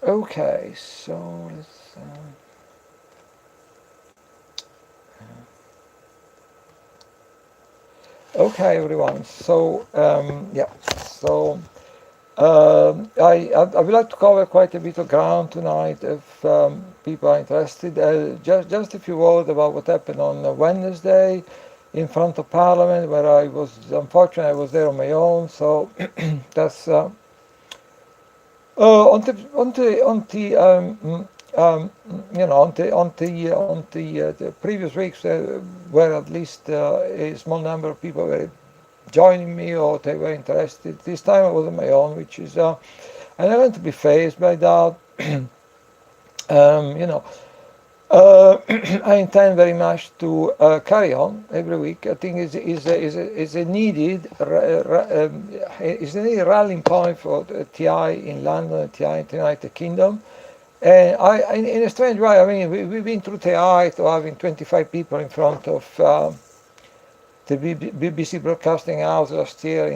Okay, so let's. Okay, everyone. So yeah. So I would like to cover quite a bit of ground tonight if people are interested. Just a few words about what happened on Wednesday in front of Parliament, where I was unfortunately I was there on my own. So that's on the previous weeks, where at least a small number of people were joining me or they were interested. This time I was on my own, which is and I want to be faced by that. You know, I intend very much to carry on every week. I think is a needed is a needed rallying point for the TI in London, TI in the United Kingdom. And in a strange way, I mean, we've been through TI to having 25 people in front of the BBC Broadcasting House last year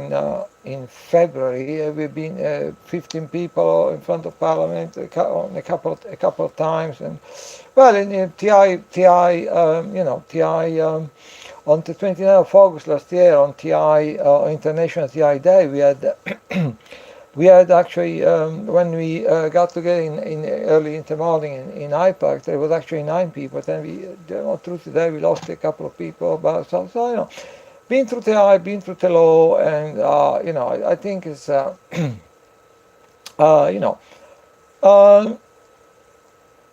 in February. We've been 15 people in front of Parliament a couple of times, and well, in TI, TI. On the 29th of August last year, on TI International TI Day, we had we had actually when we got together in early in the morning in iPark, there was actually 9 people. Then through today we lost a couple of people, but so been through the TI, been through the law, and I think it's you know. Um,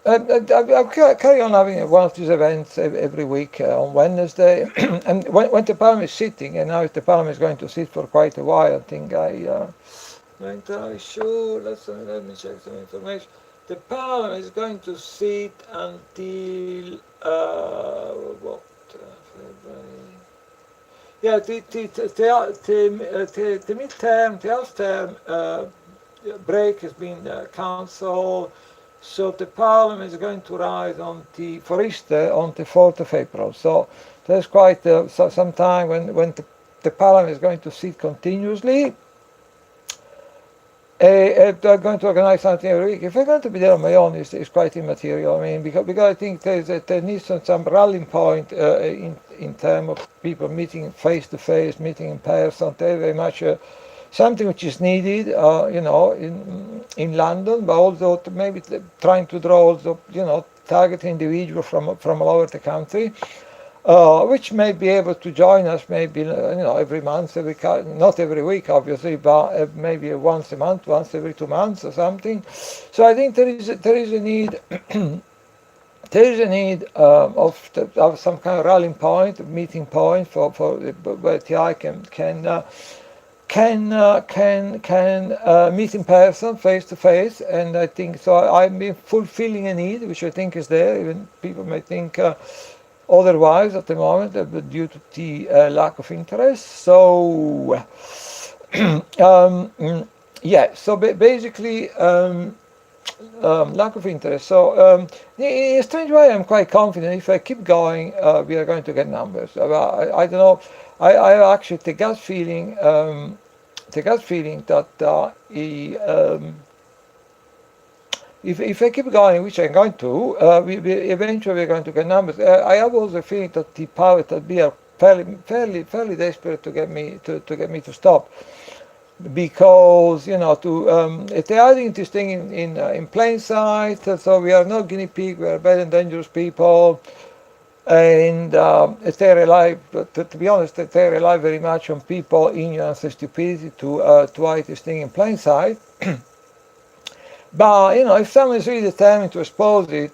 I'll carry on having one of these events every week on Wednesday, and when the Parliament is sitting, and now if the Parliament is going to sit for quite a while, I think sure. Let me check some information. The Parliament is going to sit until what? February. Yeah, the midterm, the half term break has been cancelled. So the Parliament is going to rise for Easter on the 4th of April. So there's quite some time when the Parliament is going to sit continuously. They're going to organize something every week. If I'm going to be there on my own, it's quite immaterial. I mean, because I think there needs some rallying point in terms of people meeting face to face, meeting in person. They're very much something which is needed, in London, but also maybe trying to draw also, target individuals from all over the country. Which may be able to join us maybe every month, not every week obviously, but maybe once a month, once every 2 months or something. So I think there is a need there is a need of some kind of rallying point, meeting point for where TI can meet in person, face to face, and I think so. I'm fulfilling a need which I think is there. Even people may think. Otherwise, at the moment, due to the lack of interest. So, yeah. So basically, lack of interest. So, in a strange way, I'm quite confident. If I keep going, we are going to get numbers. I don't know. I actually the gut feeling that if I keep going, which I'm going to, we eventually we're going to get numbers. I have also a feeling that the powers that be are fairly desperate to get me to stop, because they're hiding this thing in plain sight. So we are not guinea pig. We are bad and dangerous people, and they rely, to be honest, they rely very much on people, ignorance and stupidity to hide this thing in plain sight. But if someone is really determined to expose it,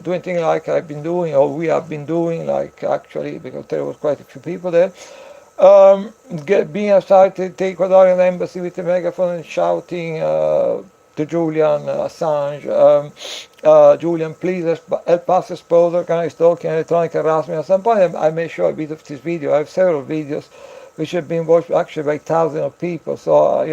doing things like I've been doing, or we have been doing, like actually, because there was quite a few people there, being outside the Ecuadorian embassy with a megaphone and shouting to Julian Assange, Julian, please help us expose organized stalking and electronic harassment. At some point, I may show a bit of this video. I have several videos which have been watched actually by thousands of people. So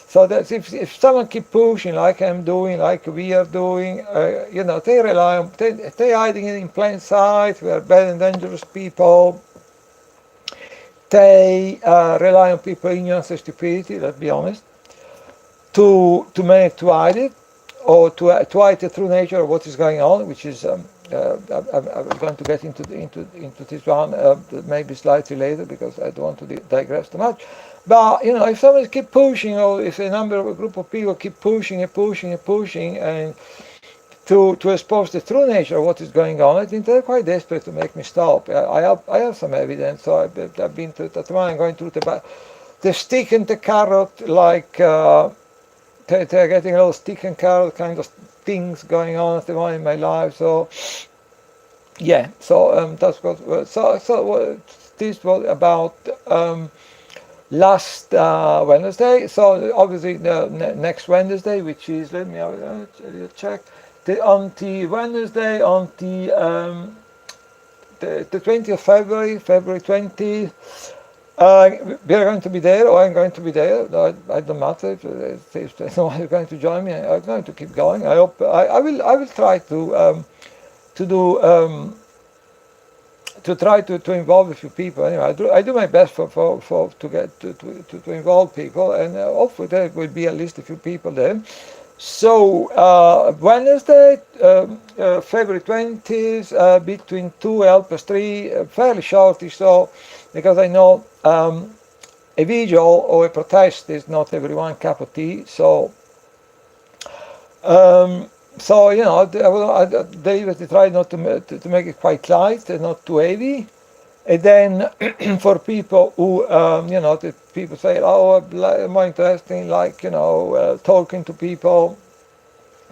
so that if someone keep pushing like I'm doing, like we are doing, they rely on, they hiding it in plain sight. We are bad and dangerous people. They rely on people ignorance and stupidity. Let's be honest. manage to hide it, or to hide the true nature of what is going on, which is I'm going to get into this one maybe slightly later, because I don't want to digress too much. But if somebody keep pushing, or if a group of people keep pushing and pushing and pushing, and to expose the true nature of what is going on, I think they're quite desperate to make me stop. I have some evidence, so I've been to that one. I'm going through the stick and the carrot, like they're getting a little stick and carrot kind of things going on at the moment in my life. So yeah, so that's what. So this was about last Wednesday. So obviously next Wednesday, which is, let me check. On the Wednesday, on the 20th of February, February 20th, we are going to be there, or I'm going to be there. I don't matter if someone is going to join me. I'm going to keep going. I hope I will try to try to involve a few people. Anyway, I do my best to get to involve people, and hopefully there will be at least a few people there. So Wednesday, February 20th, between 2 and 3, fairly shortish, so because I know a vigil or a protest is not everyone's cup of tea. So I deliberately try not to make it quite light and not too heavy. And then for people who, the people say, oh, more interesting, like, talking to people,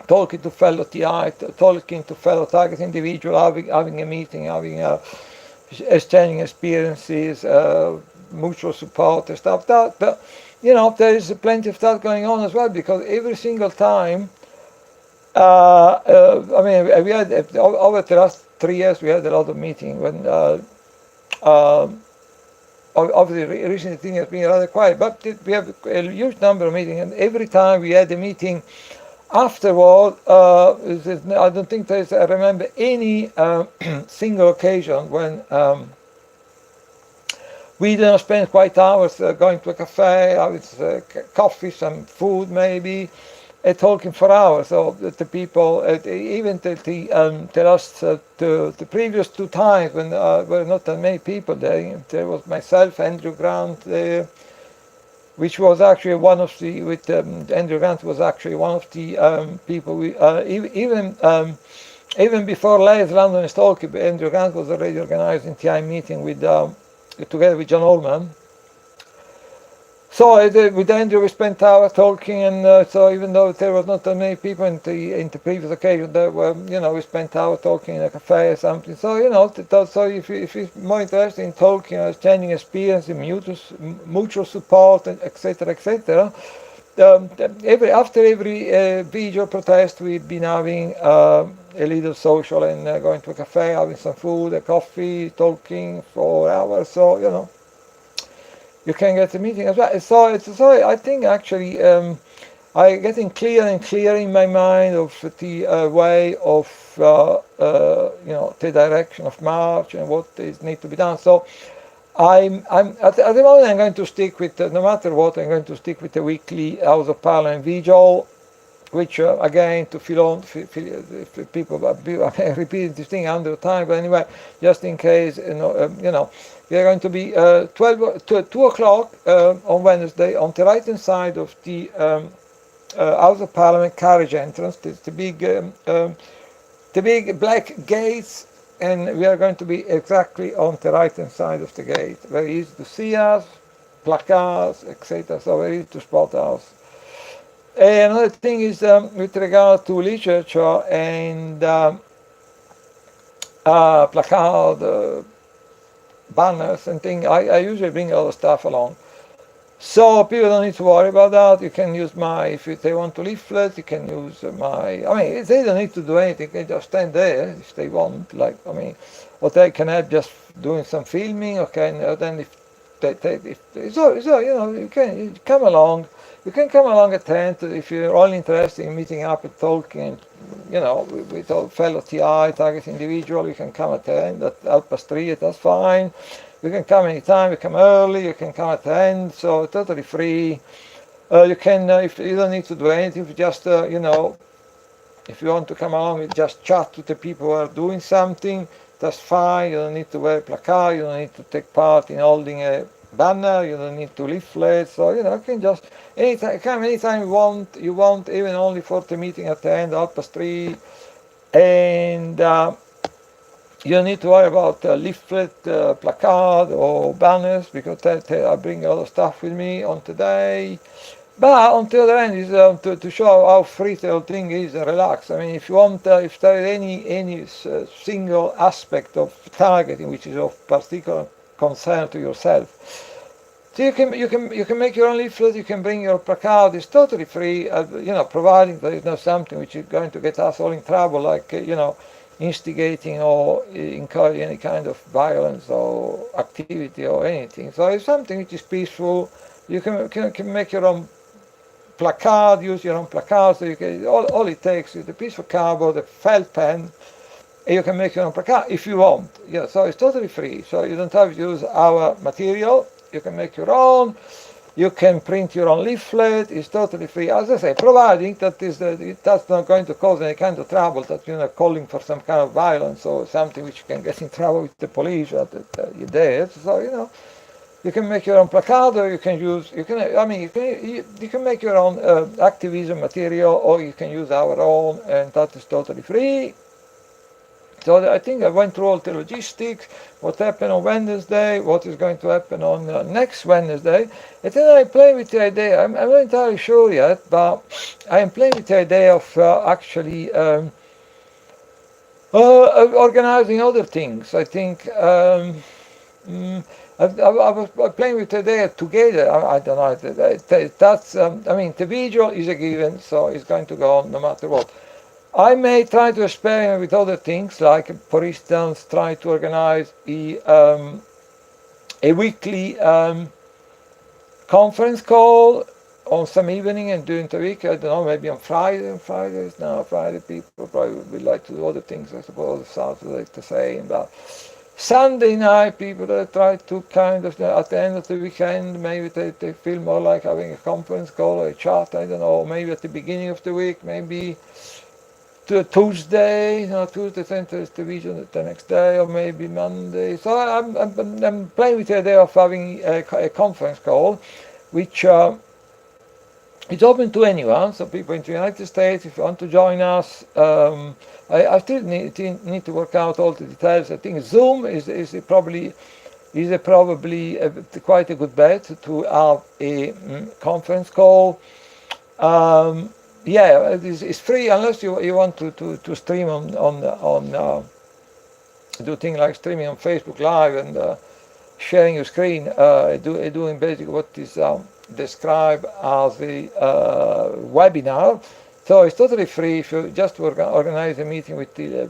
talking to fellow TI, talking to fellow target individuals, having a meeting, exchanging experiences, mutual support and stuff. There is plenty of that going on as well, because every single time, we had, over the last 3 years, we had a lot of meetings when, obviously recently things have been rather quiet, but we have a huge number of meetings, and every time we had a meeting afterward, I don't think I remember any single occasion when we didn't spend quite hours going to a cafe, having coffee, some food maybe, talking for hours. So the people, even the last, the previous 2 times when were not that many people there was myself, Andrew Grant, which was actually one of the, Andrew Grant was actually one of the people we, even before Lies, London and Stolke, Andrew Grant was already organizing TI meeting with, together with John Allman. So with Andrew we spent hours talking, and so even though there was not that many people in the previous occasion, there were, we spent hours talking in a cafe or something. So so if you're more interested in talking, exchanging experience, mutual support, etc., etc. After every visual protest, we've been having a little social and going to a cafe, having some food, a coffee, talking for hours. So you can get a meeting as well. So I think actually I'm getting clearer and clearer in my mind of the way of the direction of march and what is need to be done. So I'm at the moment I'm going to stick with no matter what, I'm going to stick with the weekly House of Parliament vigil, which again, to people are repeating this thing 100 times, but anyway, just in case, we are going to be 2 o'clock on Wednesday on the right hand side of the House of Parliament carriage entrance. It's the big black gates, and we are going to be exactly on the right hand side of the gate. Very easy to see us, placards, etc. So very easy to spot us. Another thing is with regard to literature and placard, banners and things, I usually bring a lot of stuff along. So people don't need to worry about that. You can use if they want to leaflet, you can use they don't need to do anything, they just stand there if they want, or they can help just doing some filming, then if you can come along. You can come along at 10 if you're all interested in meeting up and talking, with all fellow TI, target individual. You can come at 10, at 3:30, that's fine. You can come anytime, you come early, you can come at 10, so totally free. You can, if you don't need to do anything, just if you want to come along and just chat to the people who are doing something, that's fine. You don't need to wear a placard. You don't need to take part in holding a banner. You don't need to leaflet. So you can just anytime you want. You want even only for the meeting at the end, 3:30, and you don't need to worry about leaflet, placard, or banners because I bring a lot of stuff with me on today. But on the other hand, is to show how free the whole thing is and relax. I mean, if you want, if there is any single aspect of targeting which is of particular concern to yourself, so you can make your own leaflet. You can bring your placard. It's totally free. Providing there is not something which is going to get us all in trouble, like instigating or encouraging any kind of violence or activity or anything. So it's something which is peaceful. You can make your own placard, use your own placard. So you can, all it takes is a piece of cardboard, a felt pen, and you can make your own placard if you want. Yeah, so it's totally free. So you don't have to use our material. You can make your own. You can print your own leaflet. It's totally free. As I say, providing that that's not going to cause any kind of trouble, that you're not calling for some kind of violence or something which can get in trouble with the police that you're there. So you can make your own placard, or you can make your own activism material, or you can use our own, and that is totally free. So I think I went through all the logistics, what happened on Wednesday, what is going to happen on next Wednesday, and then I play with the idea. I'm not entirely sure yet, but I am playing with the idea of actually organizing other things. I think. I was playing with the idea together. I don't know. That's. The visual is a given, so it's going to go on no matter what. I may try to experiment with other things, like, for instance, try to organize a weekly conference call on some evening and during the week. I don't know, maybe on Friday. On Fridays now, Friday people probably would like to do other things. I suppose Saturday the same, but Sunday night people try to kind of, at the end of the weekend, maybe they feel more like having a conference call or a chat. I don't know. Maybe at the beginning of the week, maybe to Tuesday, Tuesday centers the vision the next day, or maybe Monday. So I'm playing with the idea of having a conference call, which it's open to anyone. So people in the United States, if you want to join us, I still need to work out all the details. I think Zoom is probably quite a good bet to have a conference call. It's free unless you want to stream on do things like streaming on Facebook Live and sharing your screen, doing basically what is described as a webinar. So it's totally free. If you just organize a meeting with the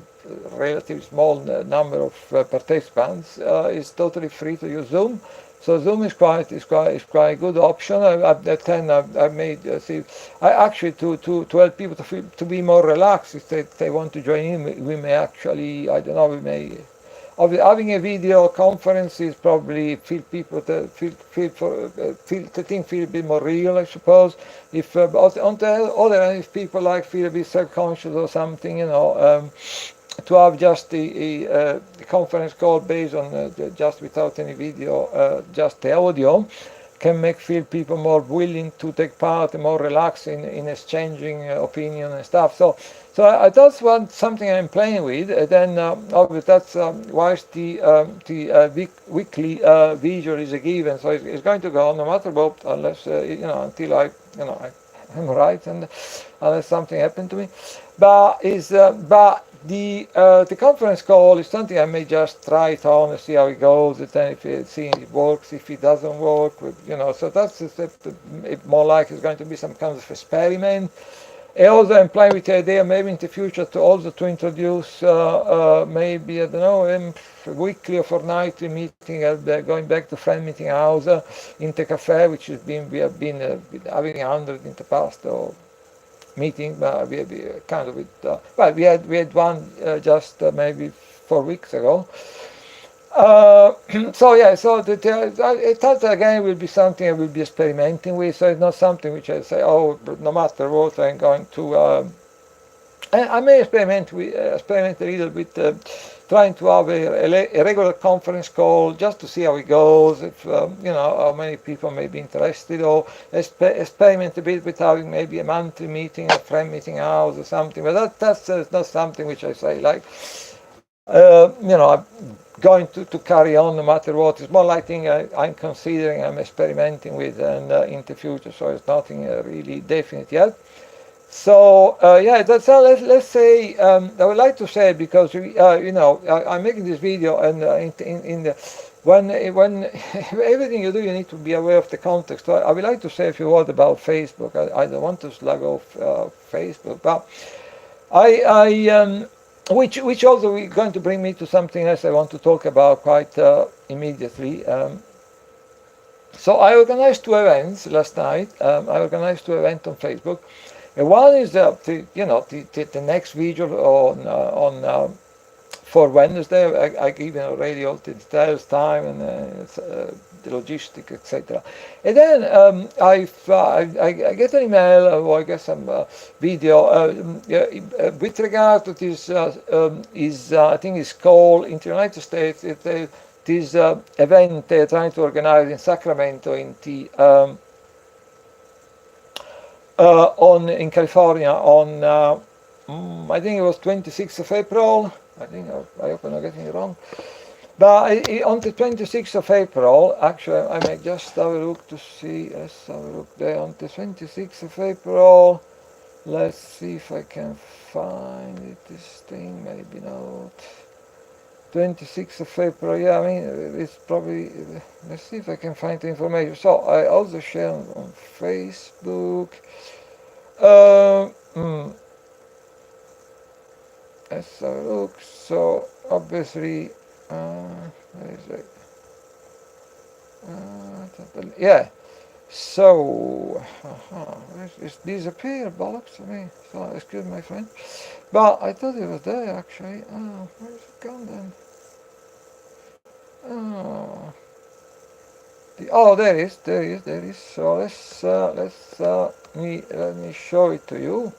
relatively small number of participants, it's totally free to use Zoom. So Zoom is quite a good option. I made see. I actually to help people to be more relaxed. If they want to join in, we may actually, I don't know, we may. Having a video conference is probably feel the thing feel a bit more real, I suppose. If on the other hand, if people feel a bit self-conscious or something, to have just a conference call based on just without any video, just the audio, can feel people more willing to take part and more relaxed in exchanging opinion and stuff. So that's something I'm playing with. And then that's whilst the weekly visual is a given, so it's going to go on no matter what, unless until I'm right, and unless something happened to me. But the conference call is something I may just try it on and see how it goes, and then if it works, if it doesn't work, so that's more like it's going to be some kind of experiment. I also am playing with the idea maybe in the future to introduce maybe, I don't know, weekly or fortnightly meeting, going back to friend meeting house in the cafe, which we have been having 100 in the past, or meeting, but we kind of we had one just maybe 4 weeks ago. So yeah, so I thought again will be something I will be experimenting with. So it's not something which I say, oh, but no matter what, I'm going to. I may experiment a little bit, trying to have a regular conference call just to see how it goes. If how many people may be interested, or experiment a bit with having maybe a monthly meeting, a friend meeting house or something. But that's not something which I say like. I'm going to carry on no matter what. It's more like thing I'm considering, I'm experimenting with, and in the future. So it's nothing really definite yet. So yeah, that's all. Let's say I would like to say, because I'm making this video, and in the when everything you do, you need to be aware of the context. So I would like to say a few words about Facebook. I don't want to slug off Facebook, but which also is going to bring me to something else I want to talk about quite immediately. So I organized two events last night. I organized two events on Facebook. And one is the next video on for Wednesday. I give already all the details, time, and the logistics, etc. And then I get an email, or I get some video with regard to this. I think it's called in the United States. This event they're trying to organize in Sacramento in the. In California on I think it was 26th of April. I hope I'm not getting it wrong. But on the 26th of April, actually, I may just have a look to see. Let's have a look there. On the 26th of April, let's see if I can find it. This thing, maybe not. 26th of April, yeah, I mean, it's probably, let's see if I can find the information. So I also share on Facebook. Let's have a look. So obviously, where is it? Yeah. So it's disappeared, bollocks to me. So excuse my friend, but I thought it was there actually. Oh, where's it gone then? Oh, there it is. So let me show it to you.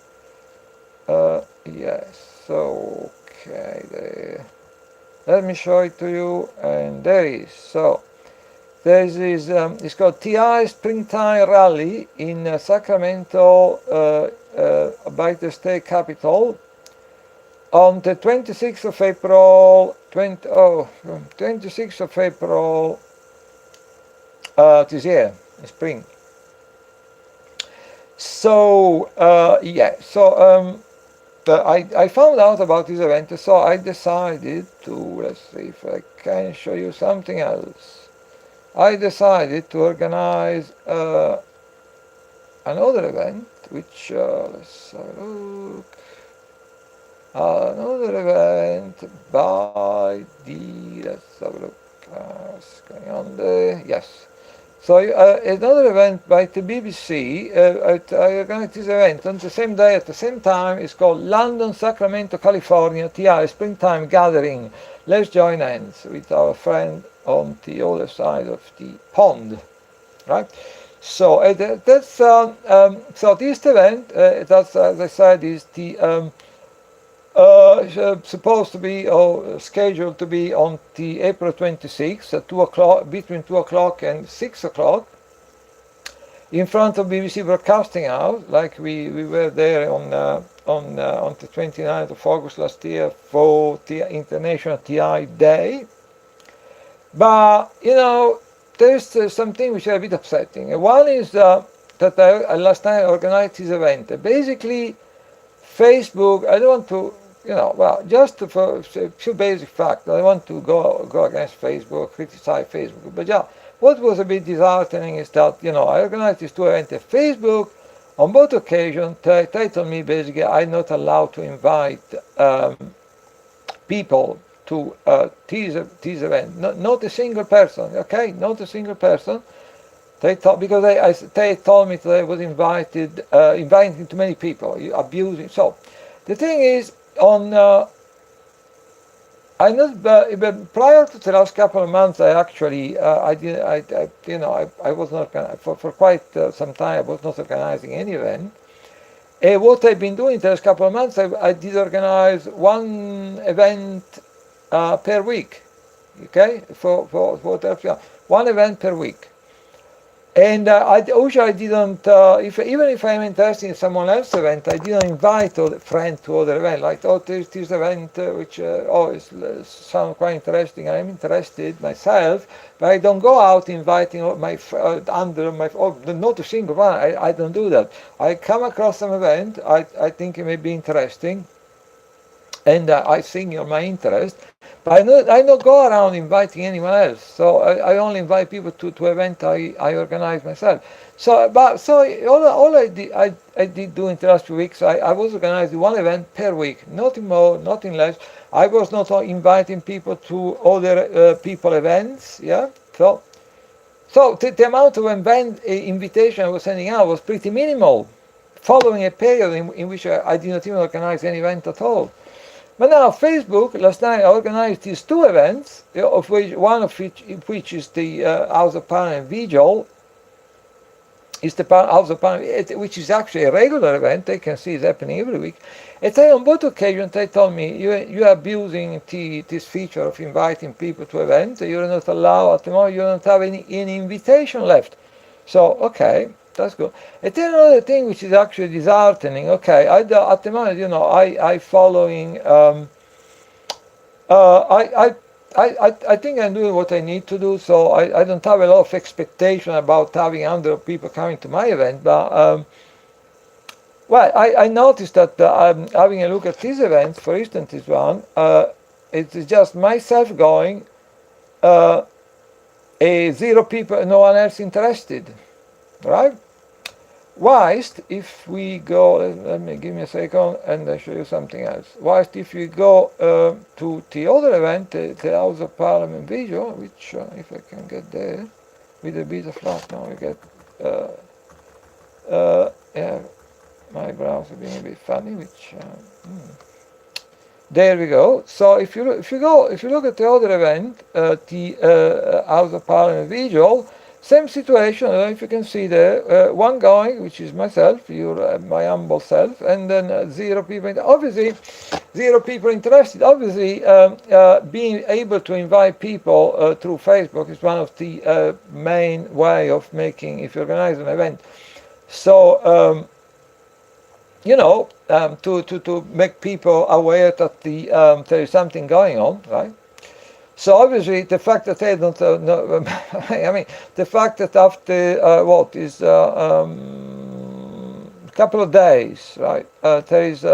Yes. So okay, there. Let me show it to you, and there it is. So there's this. It's called TI Springtime Rally in Sacramento, by the state capitol, on the 26th of April. 26th of April. This year, in spring. So yeah, so I found out about this event, so I decided to, let's see if I can show you something else. I decided to organize another event, which let's have a look. Another event by the, let's have a look. What's going on there? Yes. So another event by the BBC, I organized this event on the same day at the same time. It's called London, Sacramento, California, TI Springtime Gathering. Let's join hands with our friend on the other side of the pond, right? So that's so this event, that's as I said, is the supposed to be or scheduled to be on the April 26th at 2 o'clock, between 2 o'clock and 6 o'clock, in front of BBC Broadcasting House, like we were there on the 29th of August last year for the International TI Day. But there's something which is a bit upsetting. One is that I last night organized this event. Basically, Facebook, I don't want to, just for a few basic facts, I don't want to go against Facebook, criticize Facebook. But yeah, what was a bit disheartening is that, I organized these two events at Facebook. On both occasions, they told me basically I'm not allowed to invite people to this event. Not a single person, okay? Not a single person. They thought, because they told me that I was inviting too many people, abusing. So the thing is, on I not, but prior to the last couple of months, I actually, I did, I was not for quite some time. I was not organizing any event. What I've been doing the last couple of months, I did organize one event per week. Okay, one event per week. And I also I didn't, even if I'm interested in someone else's event, I didn't invite a friend to other event. Like, oh, there's this event which it sounds quite interesting. I'm interested myself, but I don't go out inviting my not a single one. I don't do that. I come across some event I think it may be interesting, and I signal my interest, but I don't go around inviting anyone else. So I only invite people to event I organize myself. So all I did do in the last few weeks, I was organizing one event per week, nothing more, nothing less. I was not inviting people to other people events. Yeah. So the amount of invitation I was sending out was pretty minimal, following a period in which I did not even organize any event at all. But now Facebook, last night I organized these two events, of which one of which is the House of Parliament Vigil, is the House of Parliament, which is actually a regular event. They can see it's happening every week. And on both occasions they told me, you are abusing this feature of inviting people to events. You're not allowed at the moment. You don't have any invitation left. So okay. That's good. And then another thing which is actually disheartening. Okay, at the moment, I following. I think I'm doing what I need to do. So I don't have a lot of expectation about having 100 people coming to my event. But well, I noticed that I'm having a look at these events. For instance, this one. It's just myself going. 0 people, no one else interested. Right? Whilst if we go, give me a second and I'll show you something else. Whilst if we go to the other event, the House of Parliament Vigil, which if I can get there with a bit of luck, now we get yeah, my browser being a bit funny, which there we go. So if you look at the other event, the House of Parliament Vigil. Same situation. I don't know if you can see there. One guy, which is myself, my humble self, and then 0 people. Obviously, 0 people interested. Obviously, being able to invite people through Facebook is one of the main way of making, if you organize an event. So to make people aware that there is something going on, right? So obviously, the fact that they don't know, I mean, the fact that after a couple of days, right, there is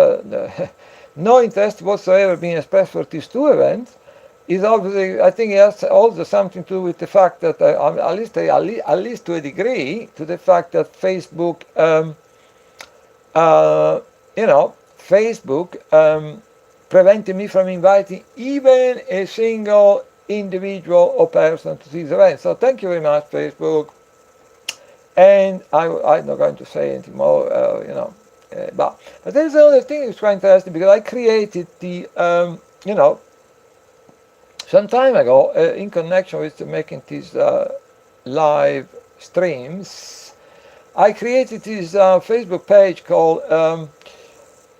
no interest whatsoever being expressed for these two events, is obviously, I think it has also something to do with the fact that, at least to a degree, to the fact that Facebook, Facebook preventing me from inviting even a single individual or person to these events. So thank you very much, Facebook. And I'm not going to say anything more, but there's another thing that's quite interesting, because I created the, some time ago, in connection with making these live streams, I created this Facebook page called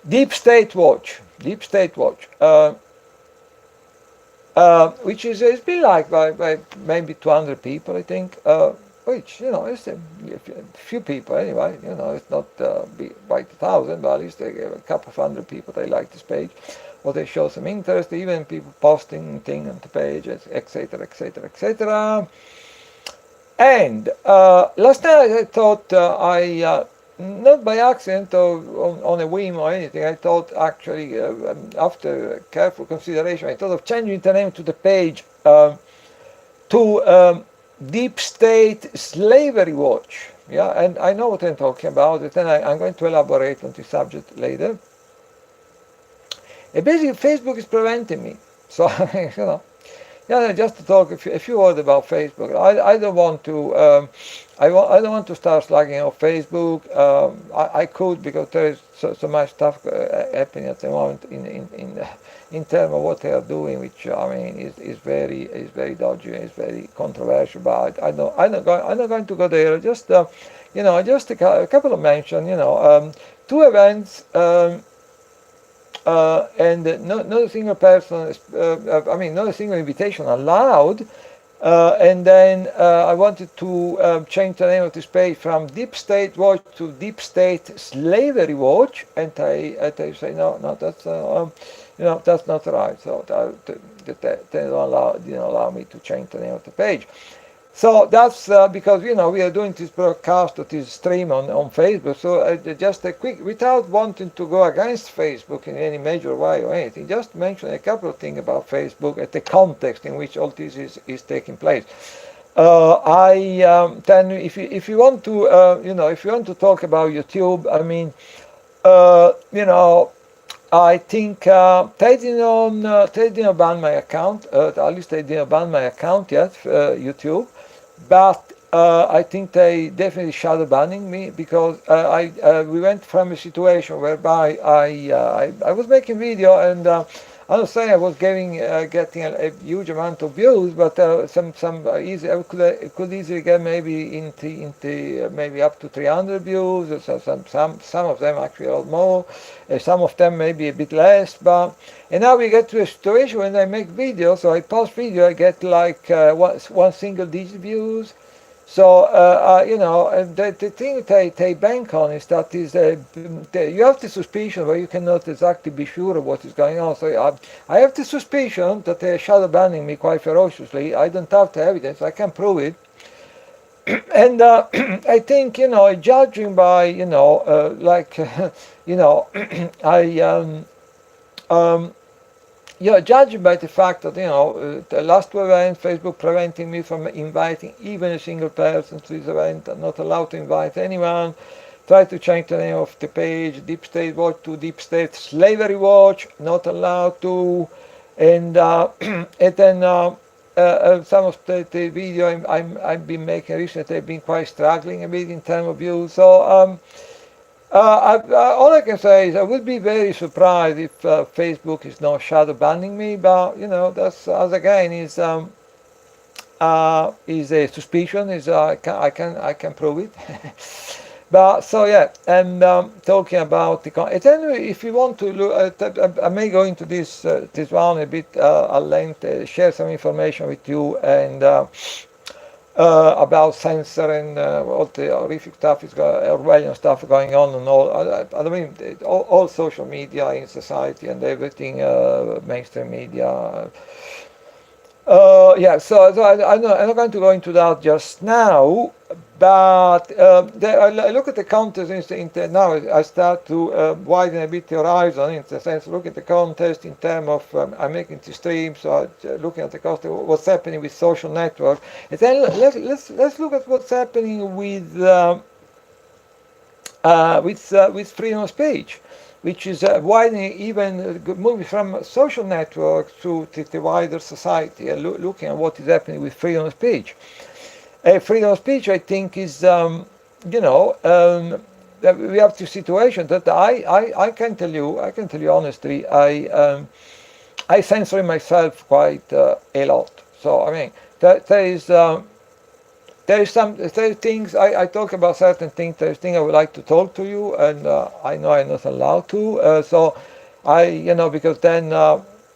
Deep State Watch. Deep State Watch, which is it's been liked by maybe 200 people, I think. Which it's a few people anyway. It's not by 1,000, but at least a couple of 100 people they like this page, or they show some interest. Even people posting things on the page, etc., etc., etc. And last night I thought not by accident or on a whim or anything, I thought actually, after careful consideration, I thought of changing the name to the page to Deep State Slavery Watch. Yeah, and I know what I'm talking about, and I'm going to elaborate on this subject later. And basically, Facebook is preventing me. So, yeah, just to talk a few words about Facebook. I don't want to I don't want to start slagging off Facebook. I could, because there is so much stuff happening at the moment in terms of what they are doing, which I mean is very dodgy and is very controversial. But I'm not going to go there. Just just a couple of mentions. Two events. And not a single person, not a single invitation allowed. And then I wanted to change the name of this page from Deep State Watch to Deep State Slavery Watch, and they say no, that's that's not right. So they didn't allow me to change the name of the page. So that's because we are doing this broadcast or this stream on Facebook. So just a quick, without wanting to go against Facebook in any major way or anything, just mention a couple of things about Facebook at the context in which all this is taking place. Then if you want to if you want to talk about YouTube, I mean, I think they didn't ban my account. At least they didn't ban my account yet, YouTube. But I think they definitely shadow banning me, because we went from a situation whereby I was making video, and I was saying I was getting a huge amount of views, but some easy I could easily get maybe into maybe up to 300 views. So some of them actually a lot more, some of them maybe a bit less. And now we get to a situation when I make videos, so I post video, I get like one single digit views. So the thing they bank on is that you have the suspicion, but you cannot exactly be sure of what is going on. So I have the suspicion that they are shadow banning me quite ferociously. I don't have the evidence, I can prove it. And I think judging by judging by the fact that the last event, Facebook preventing me from inviting even a single person to this event, I'm not allowed to invite anyone. Try to change the name of the page, Deep State Watch to Deep State Slavery Watch, not allowed to. And and then some of the video I've been making recently have been quite struggling a bit in terms of views. So all I can say is I would be very surprised if Facebook is not shadow banning me, but that's, as again, is a suspicion. I can prove it. But so yeah, and talking about and anyway, if you want to look, I may go into this one a bit at length, share some information with you, and about censoring all the horrific stuff Orwellian stuff going on, and all. I mean, all social media in society and everything, mainstream media. So I'm not going to go into that just now, but I look at the contest now. I start to widen a bit the horizon, in the sense, look at the contest in terms of I'm making the stream, so looking at the contest, what's happening with social networks, and then let's look at what's happening with freedom of speech, which is widening, even moving from social networks to the wider society, and looking at what is happening with freedom of speech. Freedom of speech, I think, is we have the situation that I can tell you honestly, I censor myself quite a lot. So I mean, there are things I talk about, certain things. There's things I would like to talk to you, and I know I'm not allowed to. So because then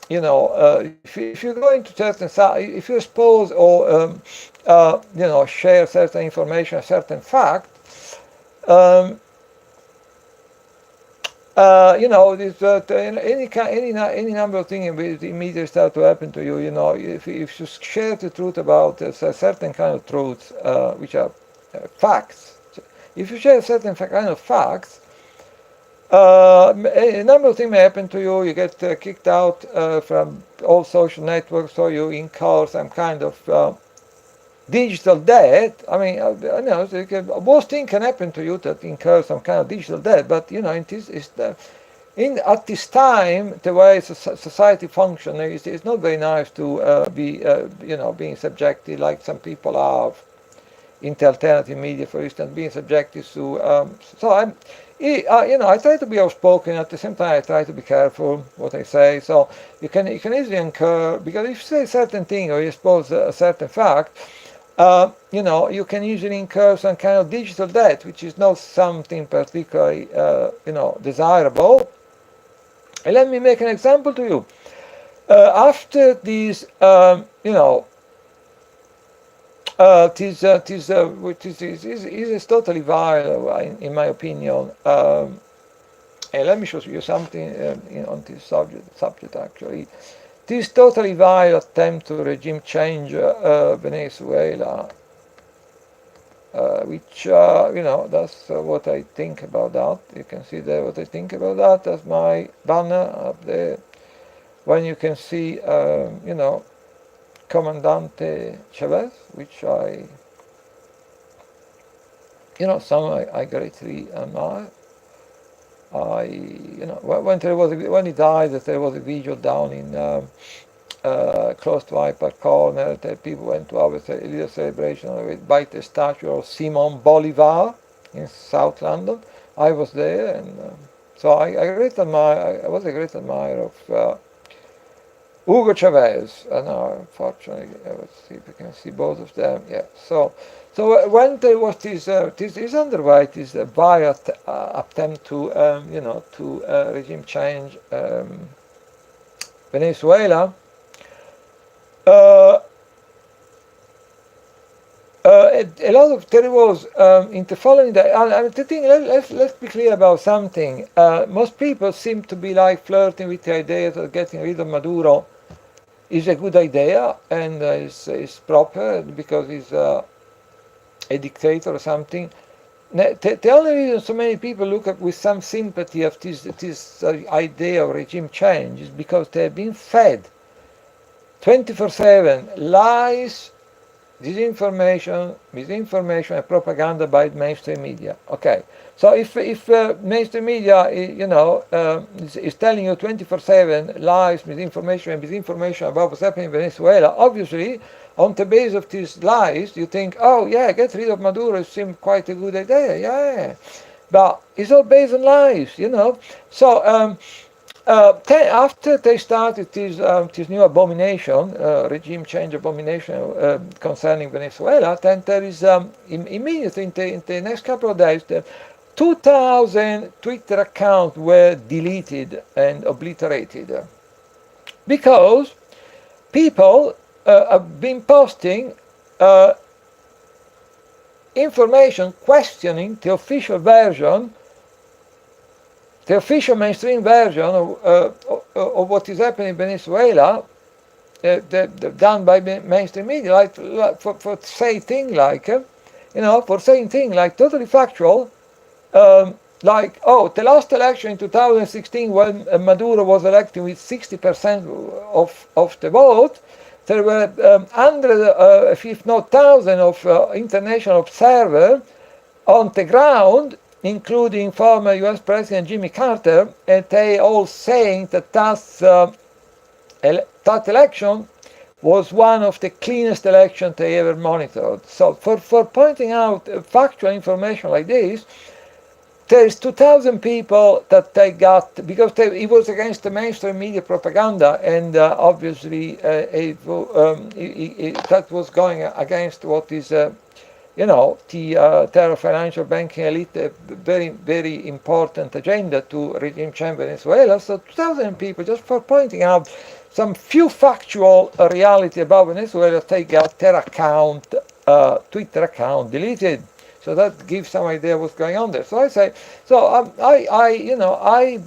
if you go into certain, if you expose or share certain information, certain fact, any number of things immediately start to happen to you. If you share the truth about a certain kind of truths, which are facts. If you share a certain kind of facts, a number of things may happen to you. You get kicked out from all social networks, or you incur some kind of digital debt. I mean, most things can happen to you that incur some kind of digital debt, but at this time, the way society functions is not very nice to be, being subjected, like some people are into alternative media, for instance, being subjected to. I try to be outspoken. At the same time, I try to be careful what I say. So you can easily incur, because if you say a certain thing or you expose a certain fact, you can usually incur some kind of digital debt, which is not something particularly, desirable. And let me make an example to you. After this, which is totally vile, in my opinion. And let me show you something on this subject actually. This totally vile attempt to regime change Venezuela, which, that's what I think about that. You can see there what I think about that. That's my banner up there. When you can see, Comandante Chavez, which I greatly admire. When he died, there was a vigil down in close to Hyde Park Corner. People went to have a little celebration by the statue of Simon Bolivar in South London. I was there, and so I was a great admirer of Hugo Chavez, and unfortunately, let's see if we can see both of them. Yeah. So when there was this underway, this violent attempt to regime change Venezuela, a lot of there was in the following day. The thing, let's be clear about something. Most people seem to be like flirting with the idea that getting rid of Maduro is a good idea and is proper because he's a dictator or something. The only reason so many people look at with some sympathy of this idea of regime change is because they have been fed 24/7 lies, disinformation, misinformation, and propaganda by mainstream media. Okay, so if mainstream media, is telling you 24/7 lies, misinformation, and disinformation about what's happening in Venezuela, obviously, on the basis of these lies, you think, oh yeah, get rid of Maduro seems quite a good idea, yeah. But it's all based on lies, So. After they started this new abomination, regime change abomination concerning Venezuela, then there is immediately in the next couple of days, 2,000 Twitter accounts were deleted and obliterated because people have been posting information questioning the official version. The official mainstream version of what is happening in Venezuela, done by mainstream media, for saying things like totally factual, the last election in 2016 when Maduro was elected with 60% of the vote, there were hundreds, if not thousands, of international observers on the ground, including former US President Jimmy Carter, and they all saying that that election was one of the cleanest elections they ever monitored. So for pointing out factual information like this, there's 2,000 people that they got, because it was against the mainstream media propaganda, and obviously that was going against what is the terror financial banking elite, a very, very important agenda to regime change Venezuela. So 2,000 people, just for pointing out some few factual reality about Venezuela, they got their account, Twitter account deleted. So that gives some idea what's going on there. So I say, I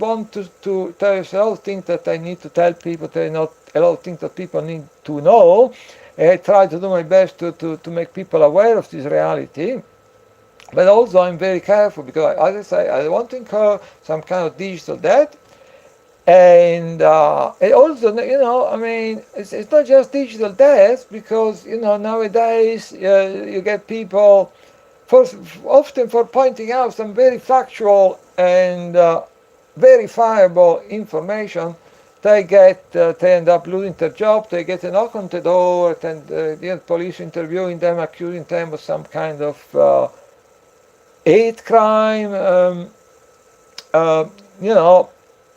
want to tell you a lot of things that I need to tell people. There are not a lot of things that people need to know. I try to do my best to make people aware of this reality, but also I'm very careful because, as I say, I want to incur some kind of digital debt, and also, it's not just digital debt because nowadays you get people often for pointing out some very factual and verifiable information, they end up losing their job. They get a knock on the door, and the police interviewing them, accusing them of some kind of hate crime.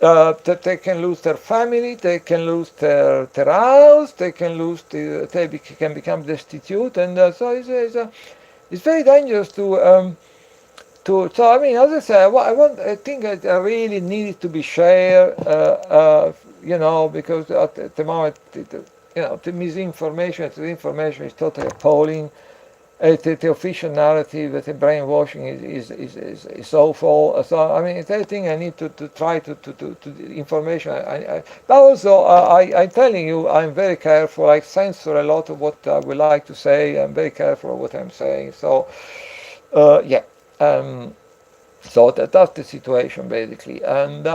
That they can lose their family, they can lose their house, they can can become destitute, and so it's very dangerous to. So I mean, as I say, I think it really needed to be shared, because at the moment, the misinformation, the information is totally appalling. The official narrative, the brainwashing is awful. So I mean, it's everything I need to try to information. But also I'm telling you, I'm very careful. I censor a lot of what I would like to say. I'm very careful of what I'm saying. So yeah. So that's the situation basically, and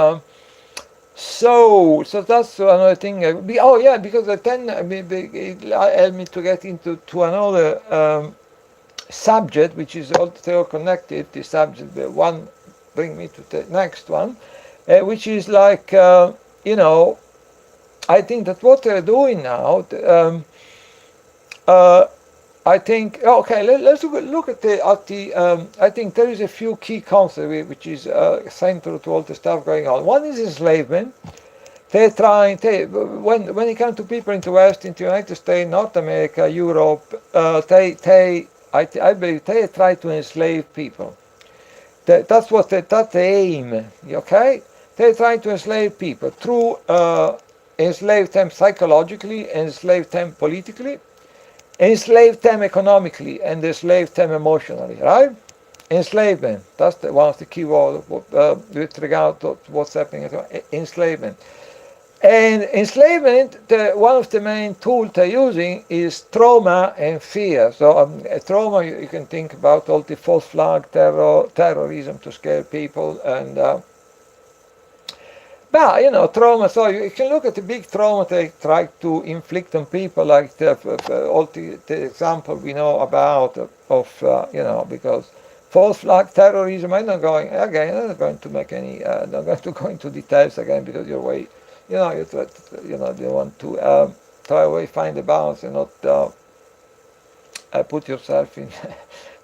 so that's another thing. Because then it helped me to get into another subject, which is all connected. The subject, the one, bring me to the next one, which is like I think that what they're doing now. I think let's look at the I think there is a few key concepts which is central to all the stuff going on. One is enslavement. They're trying when it comes to people into West, into United States, North America, Europe, I believe they try to enslave people. That's the aim. Okay, they try to enslave people through enslave them psychologically, enslave them politically, enslave them economically, and enslave them emotionally, right? Enslavement, that's one of the key words with regard to what's happening. Enslavement. And enslavement, one of the main tools they're using is trauma and fear. So trauma, you can think about all the false flag terrorism to scare people, and trauma. So you can look at the big trauma they try to inflict on people, like all the example we know about of because false flag terrorism. I'm not going to make any. I'm not going to go into details again because you're way. You want to try away, find a balance, and not put yourself in.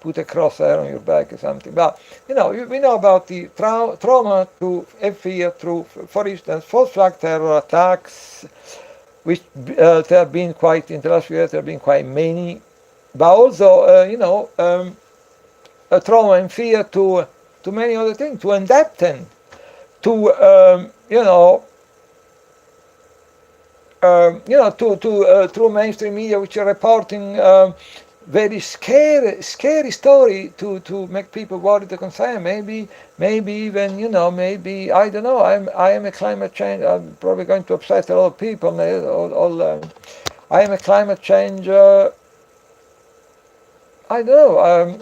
Put a crosshair on your back or something. But we know about the trauma to fear through, for instance, false flag terror attacks, which there have been quite in the last few years. There have been quite many, but also a trauma and fear to many other things, to indebtedness, to through mainstream media, which are reporting. Very scary story to make people worried and concerned. Maybe even maybe I don't know. I am a climate change. I'm probably going to upset a lot of people. I am a climate change. I don't know. I'm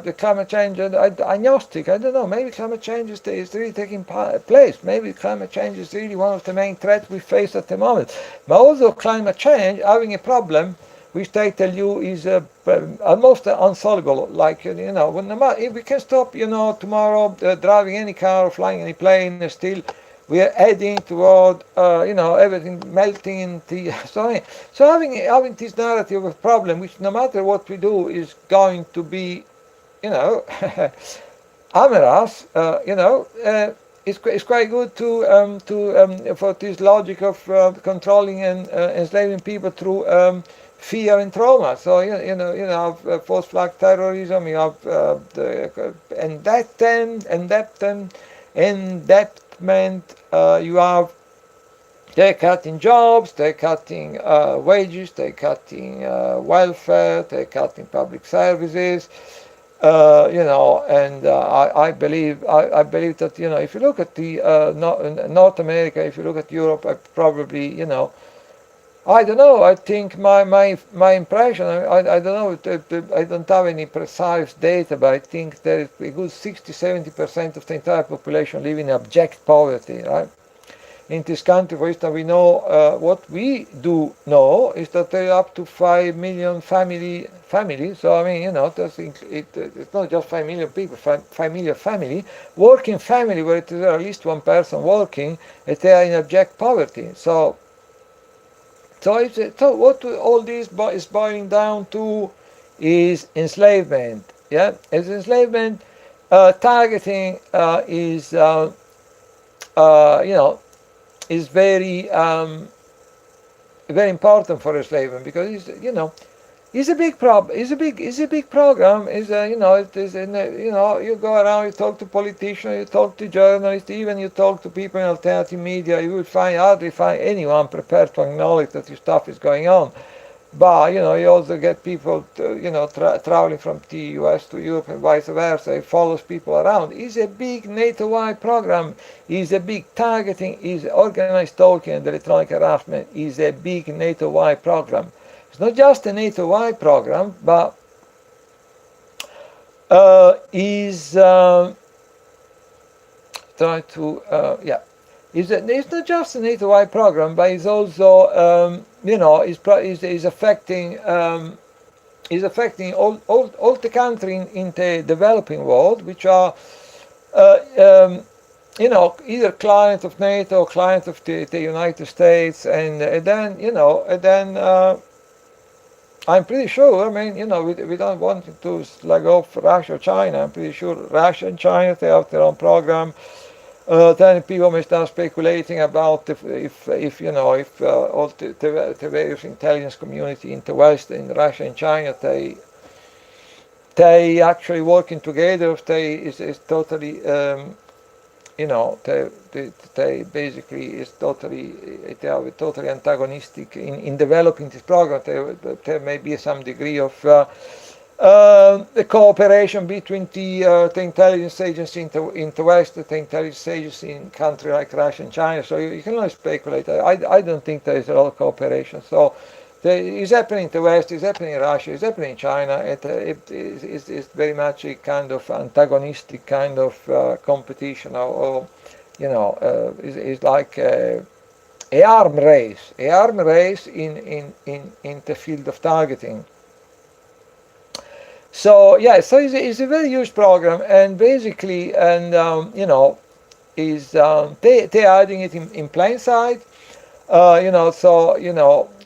the climate change agnostic. I don't know. Maybe climate change is really taking place. Maybe climate change is really one of the main threats we face at the moment. But also climate change having a problem, which they tell you is almost unsolvable. Like if we can stop tomorrow driving any car or flying any plane, still we are heading toward everything melting in the so having this narrative of problem, which no matter what we do is going to be hammer us. It's quite good to for this logic of controlling and enslaving people through fear and trauma. So you have false flag terrorism. You have the endebtment. You have they're cutting jobs, they're cutting wages, they're cutting welfare, they're cutting public services. And I believe that if you look at the North America, if you look at Europe, probably I don't know. I think my impression. I don't know. I don't have any precise data, but I think there is a good 60-70% of the entire population live in abject poverty, right? in this country, for instance, we know what we do know is that there are up to 5 million families. So I mean, it's not just 5 million people, 5 million family, working family where there is at least one person working, and they are in abject poverty. So what all this is boiling down to is enslavement. Yeah, as enslavement, targeting is very important for enslavement, because it's a big problem. It's a big program. You go around, you talk to politicians, you talk to journalists, even you talk to people in alternative media. You will hardly find anyone prepared to acknowledge that this stuff is going on. But you also get people traveling from the US to Europe and vice versa. It follows people around. It's a big NATO-wide program. It's a big targeting. It's organized stalking and electronic harassment. Is a big NATO-wide program. It's not just a NATO-wide program, but is trying to It's not just a NATO-wide program, but it's also is affecting all the countries in the developing world, which are either clients of NATO, clients of the United States, and then I'm pretty sure. I mean, we don't want to slag off Russia or China. I'm pretty sure Russia and China, they have their own program. Then people may start speculating about if all the various intelligence community in the West, in Russia and China, they actually working together. If they is totally they basically is totally, they are totally antagonistic in developing this program. There may be some degree of the cooperation between the intelligence agency in the West, the intelligence agency in countries like Russia and China. So you can only speculate. I don't think there is a lot of cooperation. So it's happening in the West, it's happening in Russia, it's happening in China. It's very much a kind of antagonistic kind of competition, it's like a arm race in the field of targeting. So it's a very huge program, and basically, they are hiding it in plain sight.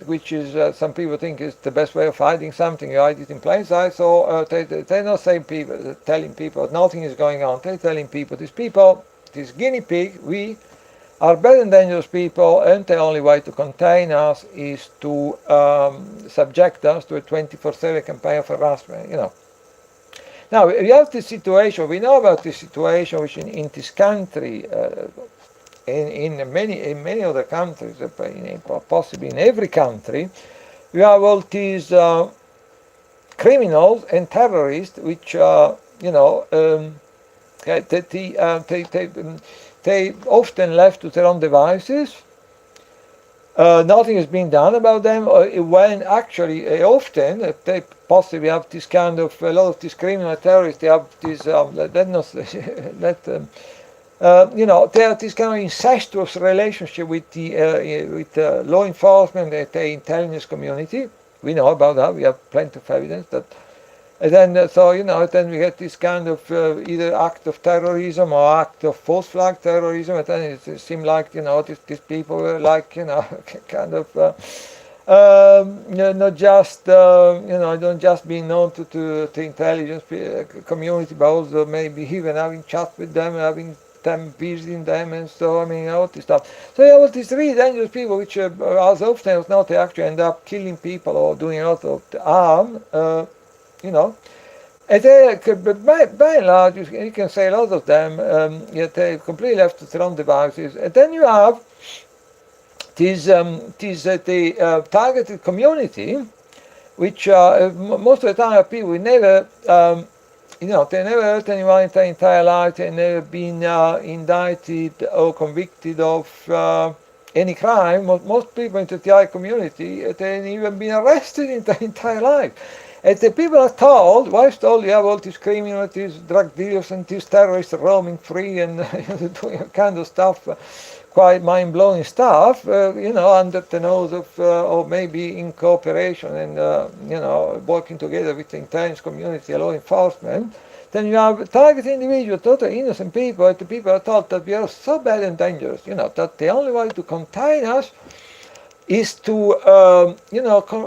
Which is some people think is the best way of hiding something. You hide it in plain sight. So they're not telling people nothing is going on. They're telling people, this guinea pig, we are better than dangerous people, and the only way to contain us is to subject us to a 24/7 campaign of harassment. Now we have this situation. We know about this situation, which in this country. In many other countries, possibly in every country, we have all these criminals and terrorists, which they often left to their own devices. Nothing has been done about them. When actually, often they possibly have this kind of a lot of these criminal terrorists. They have this they have this kind of incestuous relationship with the law enforcement and the intelligence community. We know about that. We have plenty of evidence that. And then, then we get this kind of either act of terrorism or act of false flag terrorism. And then it seemed like these people were like kind of not just don't just being known to the intelligence community, but also maybe even having chat with them, having them visiting them, and so all this stuff. So there was these really dangerous people, which as often as not, they actually end up killing people or doing a lot of harm. And they, by and large, you can say a lot of them, yet they completely left to their own devices. And then you have the targeted community, which most of the time are people who never. They never hurt anyone in their entire life. They've never been indicted or convicted of any crime. Most people in the TI community, they've even been arrested in their entire life. And the people are told, wives told, you have all these criminals, these drug dealers, and these terrorists roaming free and doing all kind of stuff, quite mind-blowing stuff, under the nose of, or maybe in cooperation and, working together with the intelligence community, law enforcement. Then you have targeted individuals, totally innocent people, and the people are told that we are so bad and dangerous, that the only way to contain us is to,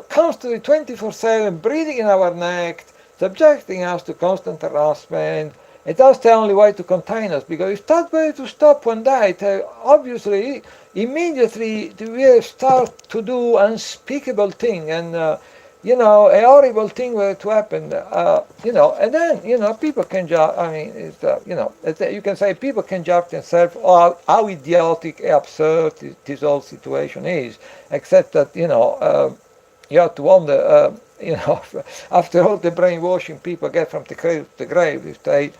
constantly 24/7 breathing in our neck, subjecting us to constant harassment. And that's the only way to contain us, because if that were to stop one day, obviously, immediately we will start to do unspeakable thing, and a horrible thing were to happen, and then, people can judge, you can say people can judge themselves how idiotic, absurd this whole situation is, except that, you have to wonder, after all the brainwashing people get from the cradle to the grave, if they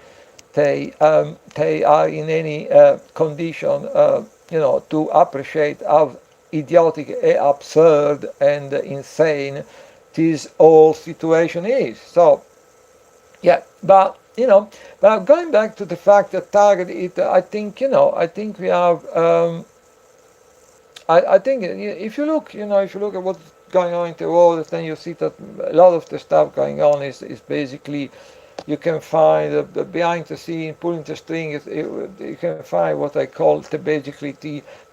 are in any condition, to appreciate how idiotic, absurd, and insane this whole situation is. So, yeah, but going back to the fact that target, I think we have. I think if you look at what's going on in the world, then you see that a lot of the stuff going on is basically. You can find behind the scene, pulling the string. You can find what I call basically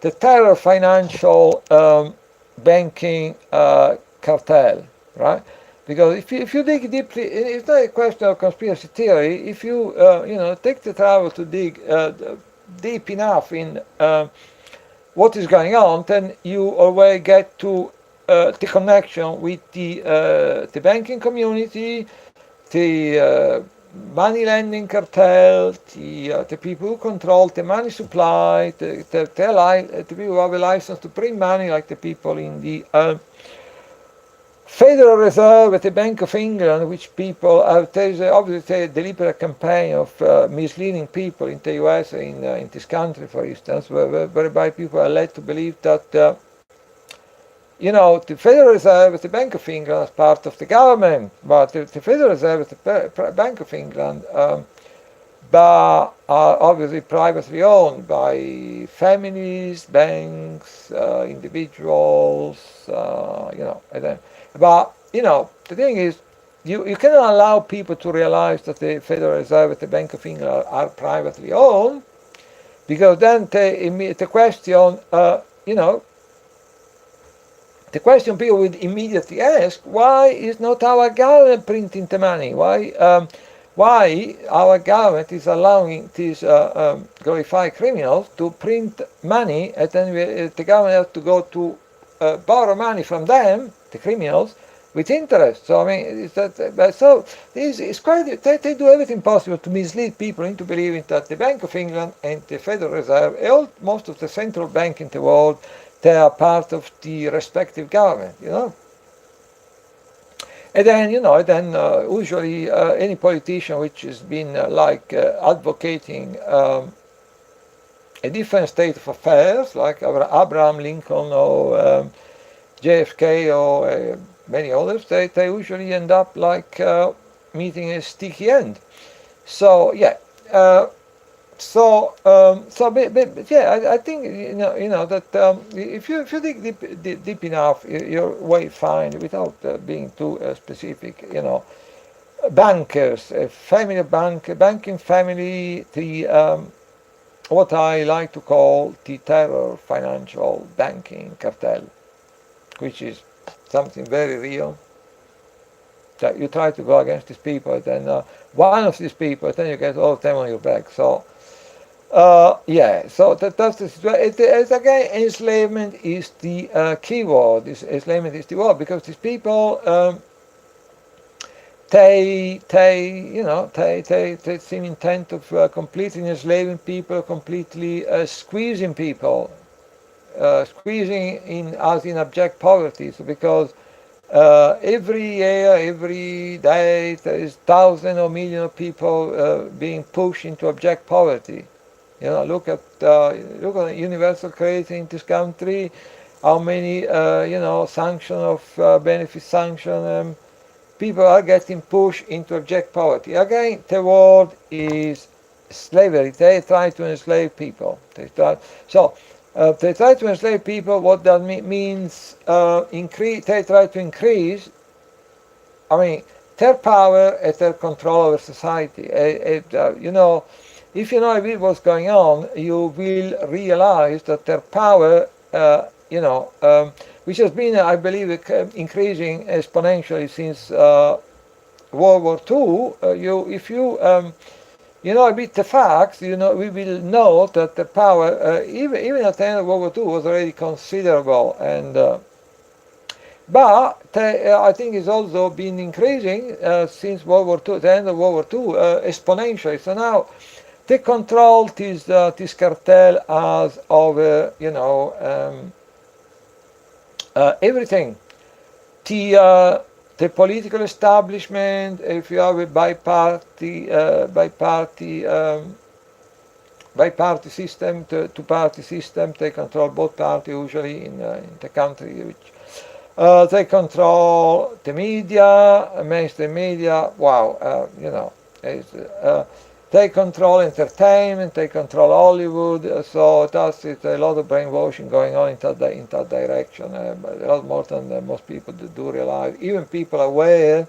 the terror financial banking cartel, right? Because if you dig deeply, it's not a question of conspiracy theory. If you take the trouble to dig deep enough in what is going on, then you always get to the connection with the banking community, the money lending cartel, the people who control the money supply, the people who have a license to print money, like the people in the Federal Reserve at the Bank of England, which people have, there's obviously a deliberate campaign of misleading people in the US, in this country, for instance, whereby people are led to believe that the Federal Reserve is the Bank of England as part of the government, but the Federal Reserve is the Bank of England, but are obviously privately owned by families, banks, individuals, and then, but, the thing is, you cannot allow people to realize that the Federal Reserve and the Bank of England are privately owned, because then the question, the question people would immediately ask: why is not our government printing the money? Why our government is allowing these glorified criminals to print money, and then the government has to go to borrow money from them, the criminals, with interest? So this is quite. They do everything possible to mislead people into believing that the Bank of England and the Federal Reserve, most of the central bank in the world, they are part of the respective government, And then, usually any politician which has been advocating a different state of affairs, like Abraham Lincoln or JFK or many others, they usually end up meeting a sticky end. So, yeah. I think that if you dig deep enough, you will find, without being too specific, bankers, banking family, the what I like to call the terror financial banking cartel, which is something very real. That you try to go against these people, then one of these people, then you get all of them on your back. So. So that's the situation. Again, enslavement is the key word. Enslavement is the word, because these people, they seem intent of completely enslaving people, completely squeezing people, squeezing us in abject poverty. So because every year, every day, there is thousands or millions of people being pushed into abject poverty. Look at universal credit in this country. How many, sanction of benefit sanction, people are getting pushed into abject poverty. Again, the word is slavery. They try to enslave people. They try to enslave people. What that means? They try to increase. I mean, their power and their control over society. If you know a bit what's going on, you will realize that their power, which has been, I believe, increasing exponentially since World War II. If you know a bit the facts, we will know that the power, even at the end of World War II, was already considerable, and but I think it's also been increasing since World War II, the end of World War II, exponentially. So now they control this cartel as over, everything. The political establishment, if you have a bi-party system, two-party system, they control both parties usually in the country. They control the media, mainstream media. Wow, they control entertainment, they control Hollywood, so that's a lot of brainwashing going on in that direction, a lot more than most people do realize. Even people aware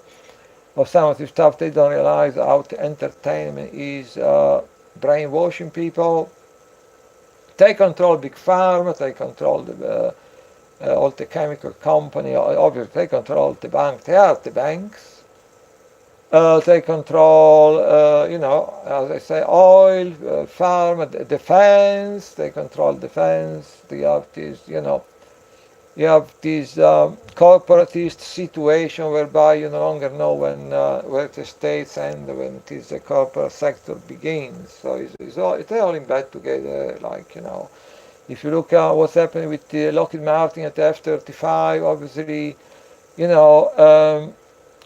of some of this stuff, they don't realize how entertainment is brainwashing people. They control big pharma, they control all the chemical company, obviously they control the bank, they are the banks. They control, as I say, oil, pharma, defense. They control defense. You have this, corporatist situation whereby you no longer know where the states end, when it is the corporate sector begins. So it's all in bed together. If you look at what's happening with the Lockheed Martin at the F-35, obviously,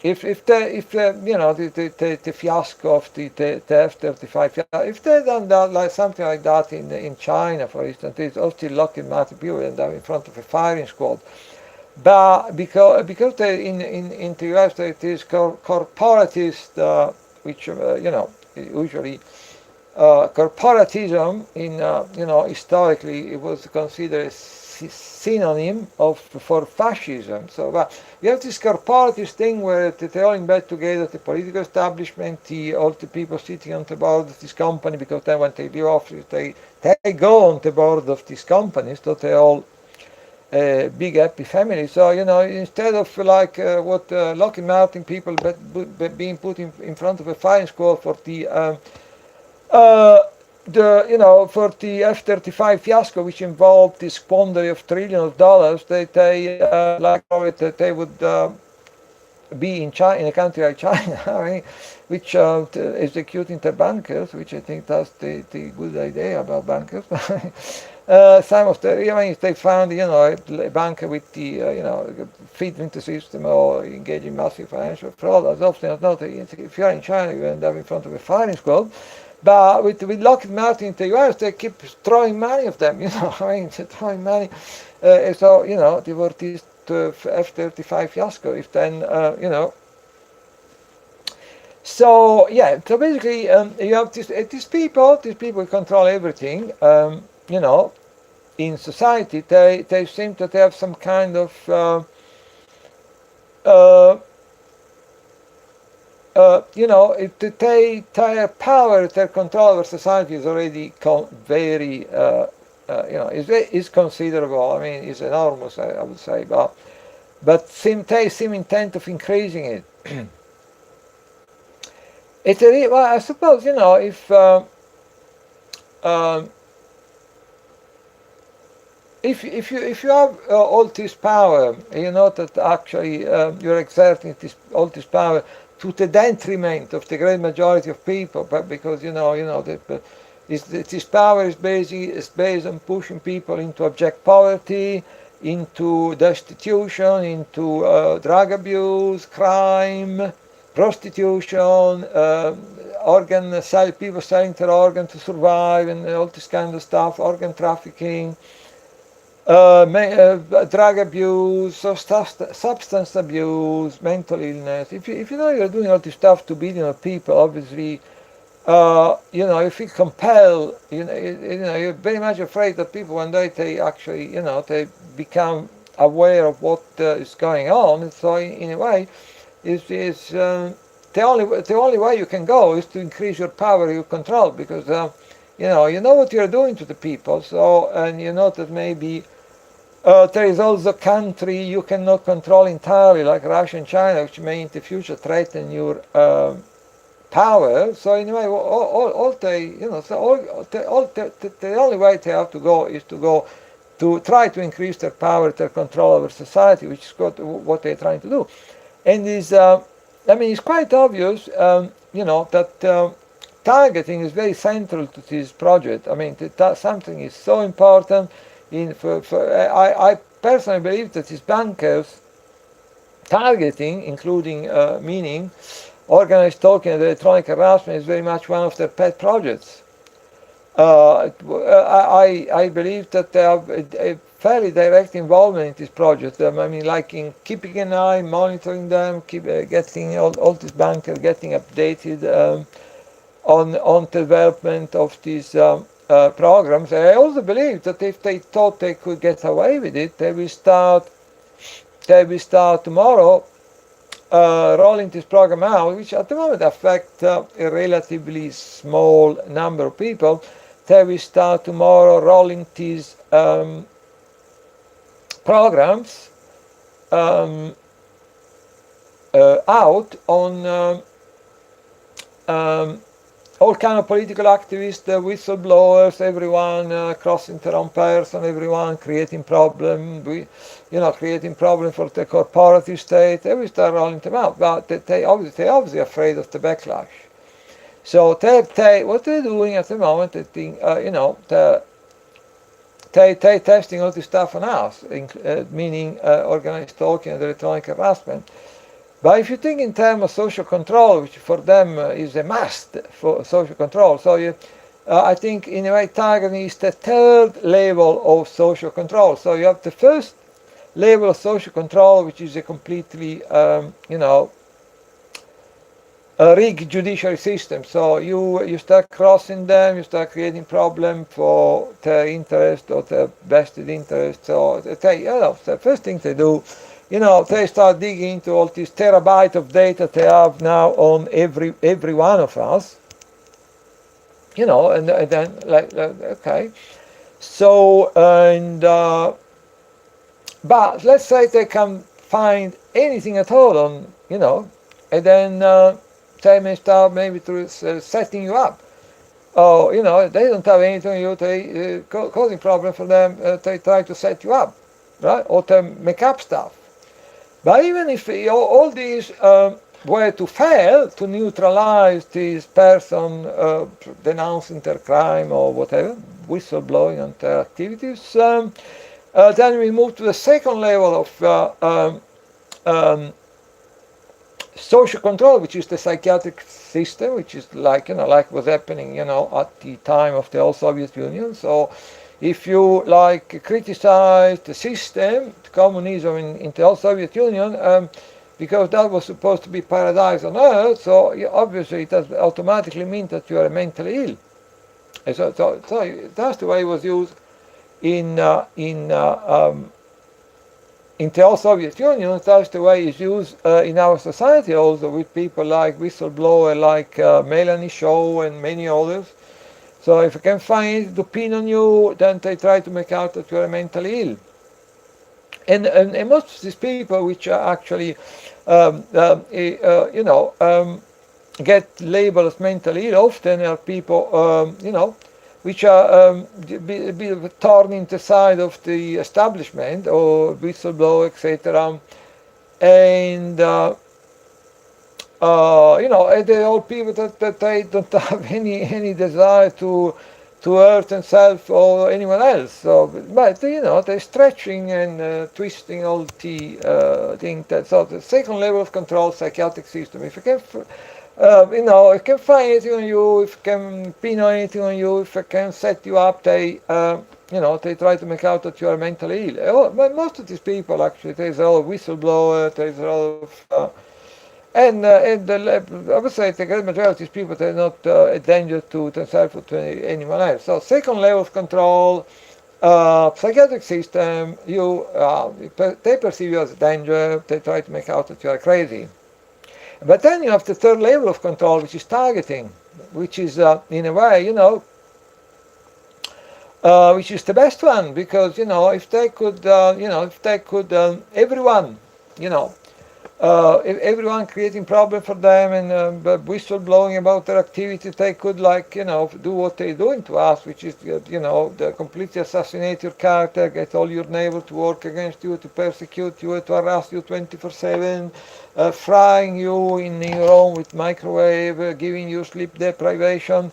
if the fiasco of the F-35, if they done that, something like that in China, for instance, it's all still Lockheed Martin people end up in front of a firing squad. But because in the US it is corporatist, which usually corporatism historically it was considered a synonym for fascism. So you have this corporatist thing where they all in bed together, the political establishment, all the people sitting on the board of this company, because then when they leave office, they go on the board of these companies, so they all big happy family. So instead of what Lockheed Martin people being put in front of a firing squad for the for the F-35 fiasco, which involved this quandary of trillions of dollars, they would be in China, in a country like China, I mean, which executing the bankers, which I think that's the good idea about bankers. Some of if they found a banker with the fit into the system or engage in massive financial fraud, as often as not, if you're in China, you end up in front of a firing squad. But with Lockheed Martin in the US, they keep throwing money of them, they're throwing money. So, they were this F-35 fiasco. If then, So, yeah, so basically, you have these people control everything, in society. They seem to have some kind of their power, their control over society is already very, is considerable. I mean, it's enormous, I would say, but they seem intent of increasing it. I suppose, if you have all this power, that actually you're exerting all this power to the detriment of the great majority of people, but because this power is based on pushing people into abject poverty, into destitution, into drug abuse, crime, prostitution, people selling their organ to survive, and all this kind of stuff, organ trafficking. drug abuse, substance abuse, mental illness. If you know you're doing all this stuff to billions of people, obviously, you feel compelled. You're very much afraid that people one day they actually, they become aware of what is going on. And so, in a way, is the only way you can go is to increase your power, your control, because you know what you're doing to the people. So, and you know that maybe there is also a country you cannot control entirely, like Russia and China, which may in the future threaten your power. So anyway, the only way they have to go is to try to increase their power, their control over society, which is what they're trying to do. And it's quite obvious, that targeting is very central to this project. I mean, something is so important. I personally believe that these bankers targeting, including meaning, organized stalking and electronic harassment is very much one of their pet projects. I believe that they have a fairly direct involvement in this project. Like in keeping an eye, monitoring them, getting all these bankers getting updated on the development of these programs. I also believe that if they thought they could get away with it, they will start tomorrow rolling this program out, which at the moment affect a relatively small number of people. They will start tomorrow rolling these programs out on all kind of political activists, whistleblowers, everyone crossing their own person, everyone creating problem, creating problem for the corporative state. They will start rolling them out, but they obviously afraid of the backlash. So what they're doing at the moment, they testing all this stuff on us, meaning organized stalking and electronic harassment. But if you think in terms of social control, which for them is a must for social control, so I think in a way targeting is the third level of social control. So you have the first level of social control, which is a completely, a rigged judiciary system. So you start crossing them, you start creating problem for their interest or their vested interest. So the first thing they do, they start digging into all this terabyte of data they have now on every one of us. And then okay. So but let's say they can find anything at all on, and then they may start maybe through setting you up. Oh, they don't have anything on you, they causing problem for them, they try to set you up, right? Or they make up stuff. But even if all these were to fail to neutralize this person denouncing their crime or whatever, whistleblowing on their activities, then we move to the second level of social control, which is the psychiatric system, which is like was happening, at the time of the old Soviet Union. So if you criticize the system, the communism in the old Soviet Union, because that was supposed to be paradise on earth, so obviously it does automatically mean that you are mentally ill. And so that's the way it was used in the old Soviet Union. That's the way it's used in our society also, with people like whistleblower, like Melanie Shaw and many others. So if you can find anything to pin on you, then they try to make out that you are mentally ill. And most of these people, which are actually, get labeled as mentally ill, often are people, which are a bit of a thorn in the side of the establishment, or whistleblower, etc. And they're all people that they don't have any desire to hurt themselves or anyone else. So, but they're stretching and twisting all the things. So the second level of control, psychiatric system. If you can, if you can find anything on you, if you can pin on anything on you, if you can set you up, they they try to make out that you are mentally ill. But most of these people, actually, there's a lot of whistleblower, there's a lot of, I would say the great majority of these people, they're not a danger to themselves or to anyone else. So second level of control, psychiatric system, they perceive you as a danger, they try to make out that you are crazy. But then you have the third level of control, which is targeting, which is, in a way, which is the best one, because if they could, everyone, if everyone creating problem for them and whistleblowing about their activities, they could do what they're doing to us, which is they completely assassinate your character, get all your neighbors to work against you, to persecute you, to harass you 24/7, frying you in your home with microwave, giving you sleep deprivation,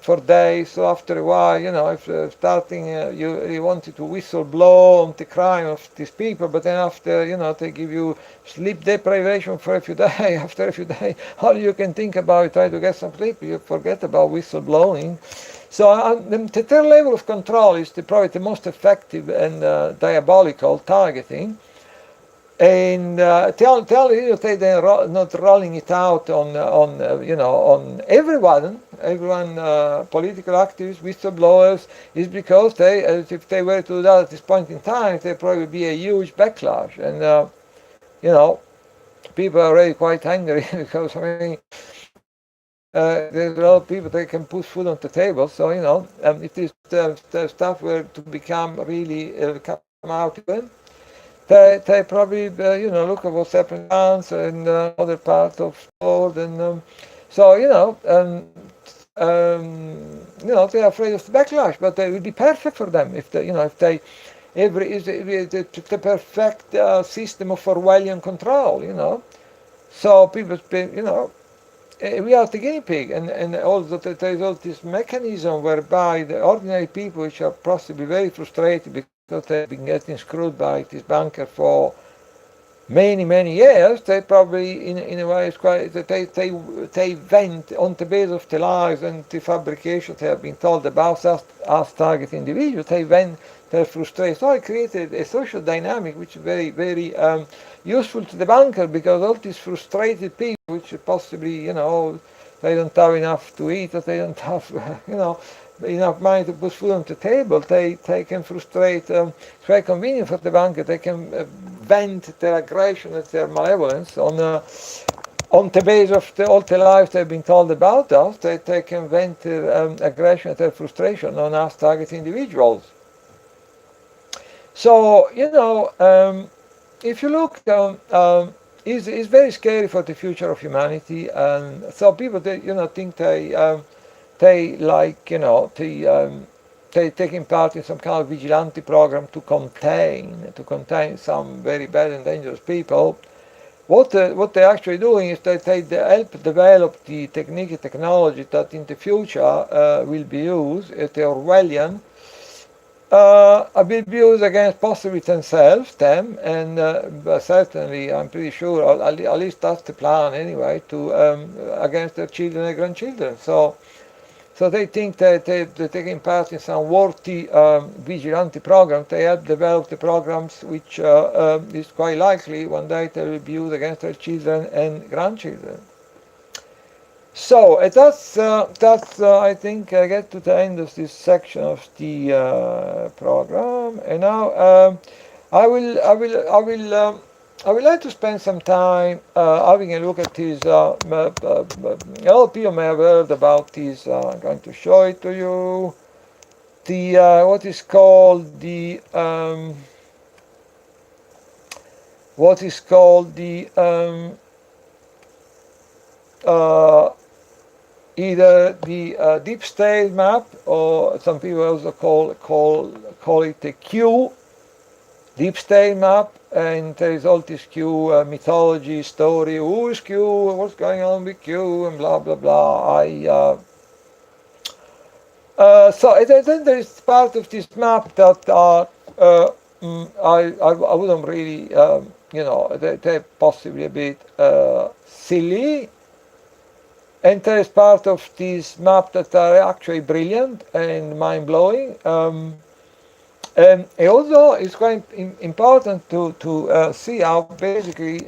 for days. So after a while, if starting you wanted to whistleblow on the crime of these people, but then after, they give you sleep deprivation for a few days. After a few days, all you can think about is try to get some sleep. You forget about whistleblowing. So the third level of control is probably the most effective and diabolical targeting. And they're not rolling it out on everyone, political activists, whistleblowers, is because if they were to do that at this point in time, there probably be a huge backlash, and people are already quite angry because there's a lot of people that can put food on the table. So if this stuff were to become really come out again, they probably look at what's happening in France and other parts of the world, and they're afraid of the backlash. But it would be perfect for them if the perfect system of Orwellian control. So people, we are the guinea pig, and also there's all this mechanism whereby the ordinary people, which are possibly very frustrated because they've been getting screwed by this banker for many years, they probably in a way it's quite they vent on the basis of the lies and the fabrications they have been told about us target individuals. They vent their frustration. So I created a social dynamic which is very useful to the banker, because all these frustrated people, which possibly they don't have enough to eat, or they don't have enough money to put food on the table, they can frustrate. It's very convenient for the banker. They can vent their aggression and their malevolence on the basis of all the lies they've been told about us. They can vent their aggression and their frustration on us target individuals. So if you look, it's very scary for the future of humanity, and so people think they taking part in some kind of vigilante program to contain some very bad and dangerous people. What they're actually doing is that they help develop the technology that in the future will be used, the Orwellian, will be used against possibly them, and certainly I'm pretty sure, at least that's the plan anyway, to against their children and grandchildren. So they think that they're taking part in some worthy vigilante program. They have developed the programs which is quite likely one day they will be used against their children and grandchildren. So that's I think I get to the end of this section of the program, and now I would like to spend some time having a look at these. A lot of people may have heard about these. I'm going to show it to you. The what is called the either the deep state map, or some people also call it the Q deep state map. And there is all this Q mythology story. Who is Q? What's going on with Q? And blah blah blah. So then there is part of this map that I wouldn't really they're possibly a bit silly. and there is part of this map that are actually brilliant and mind-blowing. And also, it's quite important to see how basically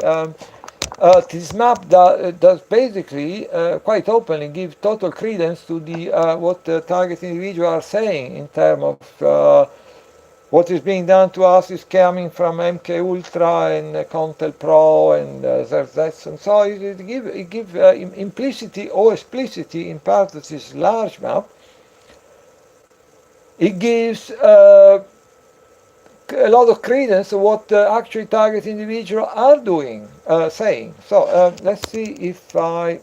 this map does basically quite openly give total credence to the what the target individuals are saying in terms of what is being done to us is coming from MK Ultra and Contel Pro and ZZ, and so it gives implicity or explicitly in part of this large map. It gives a lot of credence to what actually target individuals are doing, saying. So let's see if I.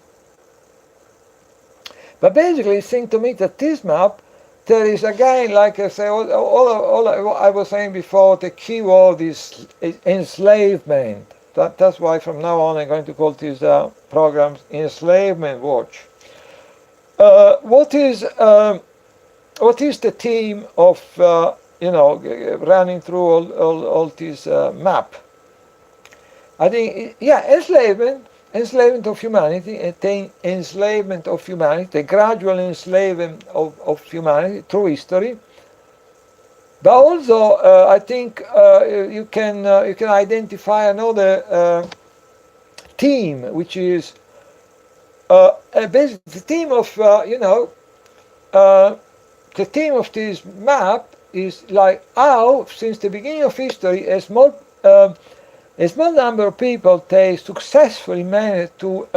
But basically, it seems to me that this map, there is again, like I say, all I was saying before, the keyword is enslavement. That's why from now on I'm going to call these programs Enslavement Watch. What is the theme of running through all this map? I think, enslavement of humanity, enslavement of humanity, the gradual enslavement of humanity through history. But also, I think you can identify another theme, which is basically the theme of the theme of this map is like how, since the beginning of history, a small number of people they successfully managed to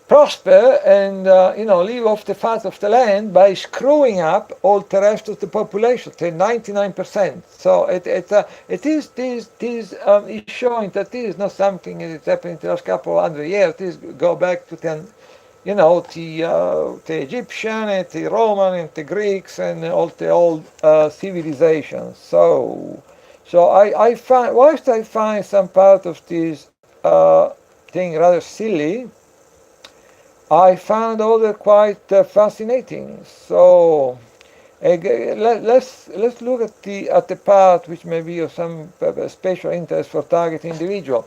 prosper and live off the fat of the land by screwing up all the rest of the population, the 99%. So it is showing that this is not something that is happening in the last couple of hundred years. This go back to the Egyptian and the Roman and the Greeks and all the old civilizations. So I find, whilst I find some part of this thing rather silly, I found other quite fascinating. So let's look at the part which may be of some special interest for target individual.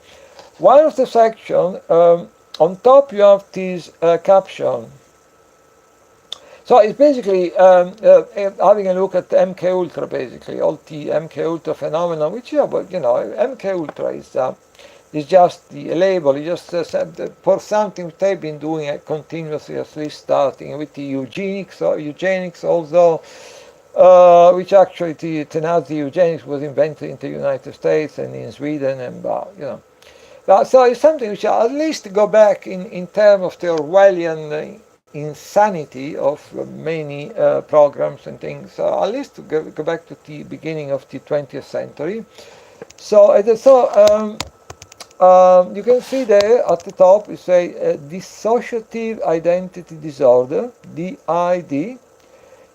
One of the section. On top you have this caption. So it's basically having a look at MK Ultra, basically all the MK Ultra phenomenon, which MK Ultra is just the label. It's just for something they've been doing continuously, at least starting with the eugenics also, which actually the Nazi eugenics was invented in the United States and in Sweden, and so it's something which at least go back in terms of the Orwellian insanity of many programs and things. So at least go back to the beginning of the 20th century. So you can see there at the top, you say dissociative identity disorder, DID.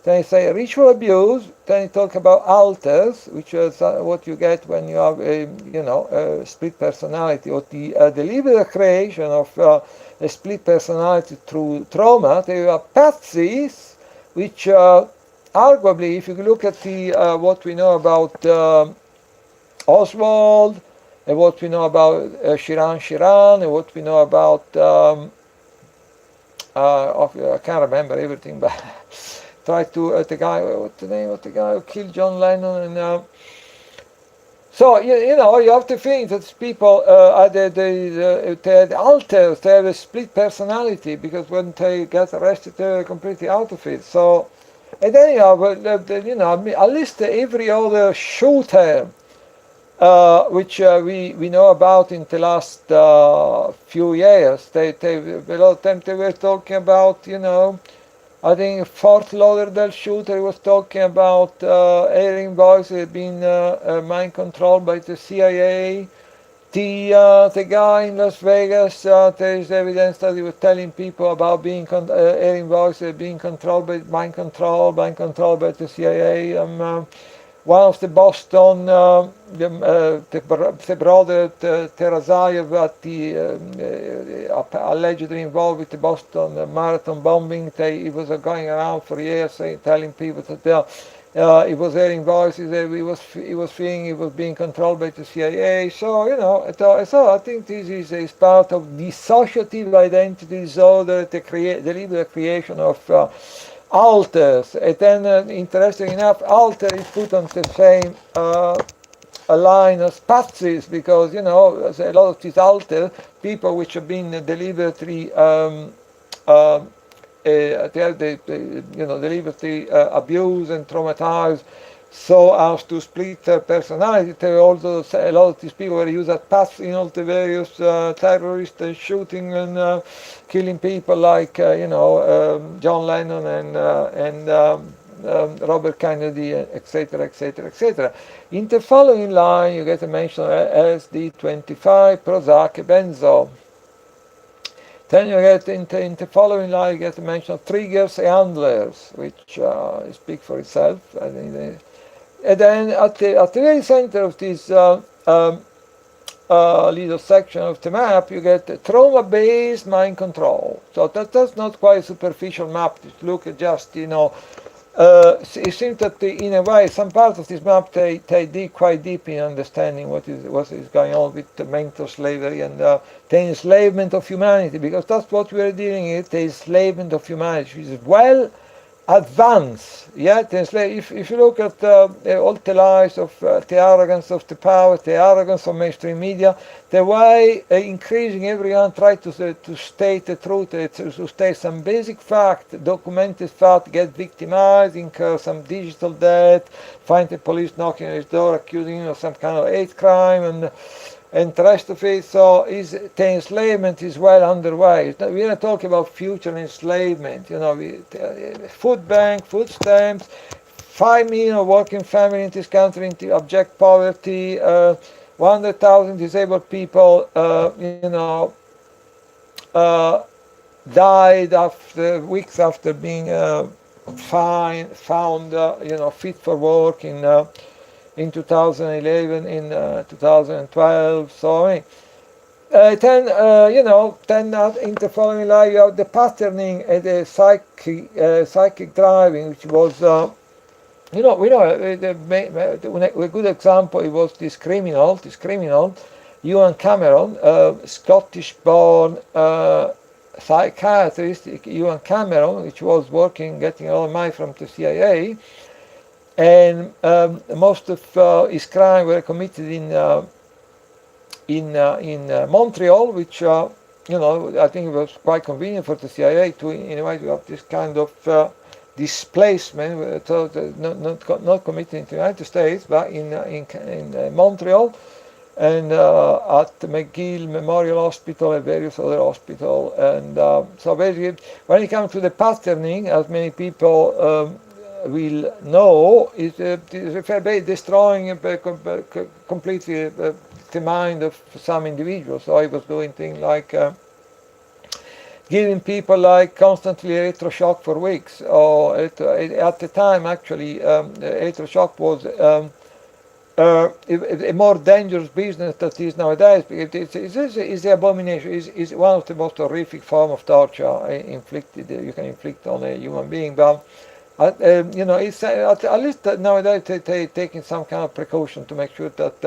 Then you say ritual abuse. Then you talk about alters, which is what you get when you have a split personality, or the deliberate creation of a split personality through trauma. There are patsies, which arguably, if you look at the what we know about Oswald, and what we know about Shiran, and what we know about I can't remember everything, but try to the guy. What's the name of the guy who killed John Lennon? And so you have to think that people they alters, they have a split personality, because when they get arrested, they're completely out of it. So, and then you have at least every other shooter which we know about in the last few years. A lot of them they were talking about, I think Fort Lauderdale shooter was talking about alien voices being mind controlled by the CIA. The guy in Las Vegas, there is evidence that he was telling people about being alien voices being controlled by mind controlled by the CIA. One of the Boston, the brother Terazayev, allegedly involved with the Boston Marathon bombing. He was going around for years telling people that He was hearing voices. He was feeling he was being controlled by the CIA. So so I think this is part of dissociative identity disorder, the deliberate creation of alters. And then, interesting enough, alter is put on the same a line of spazies, because a lot of these alter people which have been deliberately deliberately abused and traumatized so as to split their personality. There also a lot of these people were used as paths in all the various terrorist shooting and killing people like John Lennon and Robert Kennedy, etc., etc., etc. In the following line, you get a mention of LSD-25, Prozac, benzo. Then you get in the following line, you get a mention of triggers and handlers, which speak for itself. And then at the very center of this little section of the map, you get trauma-based mind control. So that's not quite a superficial map. Look at just it seems that in a way some parts of this map they dig quite deep in understanding what is going on with the mental slavery and the enslavement of humanity, because that's what we are dealing with, the enslavement of humanity, which is well advanced. Yet if you look at all the lies of the arrogance of the power, the arrogance of mainstream media, the way increasing everyone try to state the truth, to state some basic fact, documented fact, get victimized, incur some digital debt, find the police knocking at his door accusing him of some kind of hate crime, and the rest of it. So the enslavement is well underway. We're not talking about future enslavement. Food bank, food stamps, 5 million working families in this country into abject poverty, 100,000 disabled people, died after weeks after being found, fit for work in 2011, in 2012. So then in the following line you have the patterning and the psychic driving, which was a good example. It was this criminal, Ewan Cameron, Scottish-born psychiatrist, Ewan Cameron, which was getting a lot of money from the CIA. And most of his crimes were committed in Montreal, which I think it was quite convenient for the CIA to have this kind of displacement, so not committed in the United States, but in Montreal and at McGill Memorial Hospital and various other hospitals. And so basically, when it comes to the patterning, as many people will know, is destroying completely the mind of some individuals. So I was doing things like giving people constantly electroshock for weeks, or at the time actually electroshock was a more dangerous business than it is nowadays, because it's the abomination, is one of the most horrific forms of torture you can inflict on a human being. But it's at least nowadays they taking some kind of precaution to make sure that